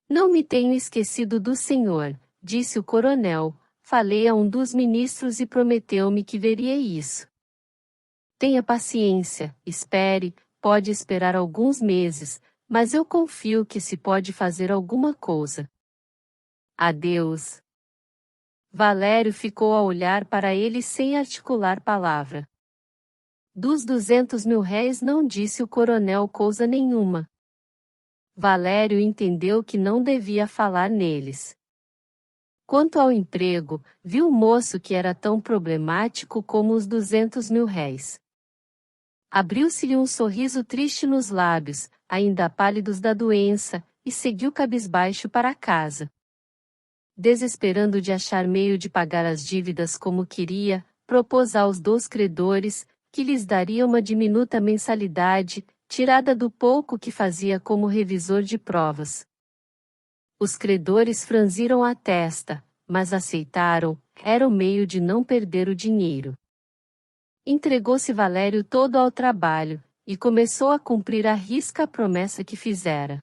Não me tenho esquecido do senhor, disse o coronel, falei a um dos ministros e prometeu-me que veria isso. Tenha paciência, espere, pode esperar alguns meses, mas eu confio que se pode fazer alguma coisa. Adeus. Valério ficou a olhar para ele sem articular palavra. Dos 200 mil réis não disse o coronel coisa nenhuma. Valério entendeu que não devia falar neles. Quanto ao emprego, viu o moço que era tão problemático como os 200.000 réis. Abriu-se-lhe um sorriso triste nos lábios, ainda pálidos da doença, e seguiu cabisbaixo para casa. Desesperando de achar meio de pagar as dívidas como queria, propôs aos 2 credores, que lhes daria uma diminuta mensalidade, tirada do pouco que fazia como revisor de provas. Os credores franziram a testa, mas aceitaram, era o meio de não perder o dinheiro. Entregou-se Valério todo ao trabalho, e começou a cumprir à risca a promessa que fizera.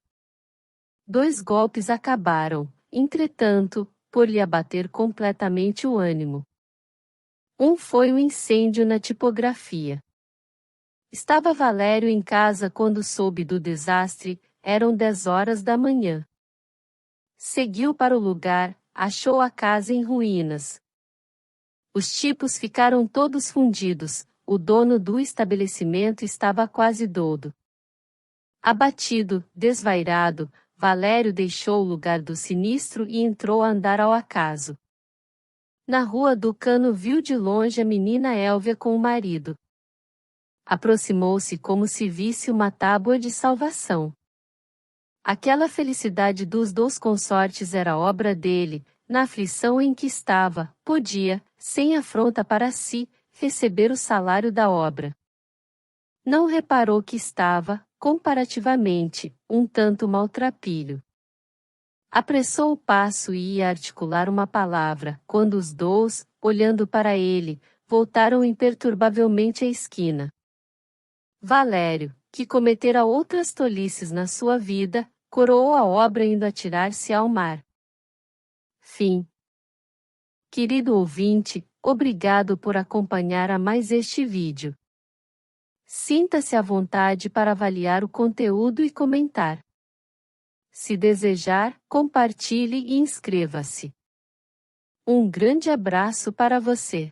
2 golpes acabaram, entretanto, por lhe abater completamente o ânimo. Um foi o incêndio na tipografia. Estava Valério em casa quando soube do desastre, eram 10 horas da manhã. Seguiu para o lugar, achou a casa em ruínas. Os tipos ficaram todos fundidos, o dono do estabelecimento estava quase doido. Abatido, desvairado, Valério deixou o lugar do sinistro e entrou a andar ao acaso. Na rua do Cano viu de longe a menina Élvia com o marido. Aproximou-se como se visse uma tábua de salvação. Aquela felicidade dos 2 consortes era obra dele, na aflição em que estava, podia, sem afronta para si, receber o salário da obra. Não reparou que estava, comparativamente, um tanto maltrapilho. Apressou o passo e ia articular uma palavra, quando os 2, olhando para ele, voltaram imperturbavelmente à esquina. Valério, que cometera outras tolices na sua vida, coroou a obra indo atirar-se ao mar. Fim. Querido ouvinte, obrigado por acompanhar a mais este vídeo. Sinta-se à vontade para avaliar o conteúdo e comentar. Se desejar, compartilhe e inscreva-se. Um grande abraço para você.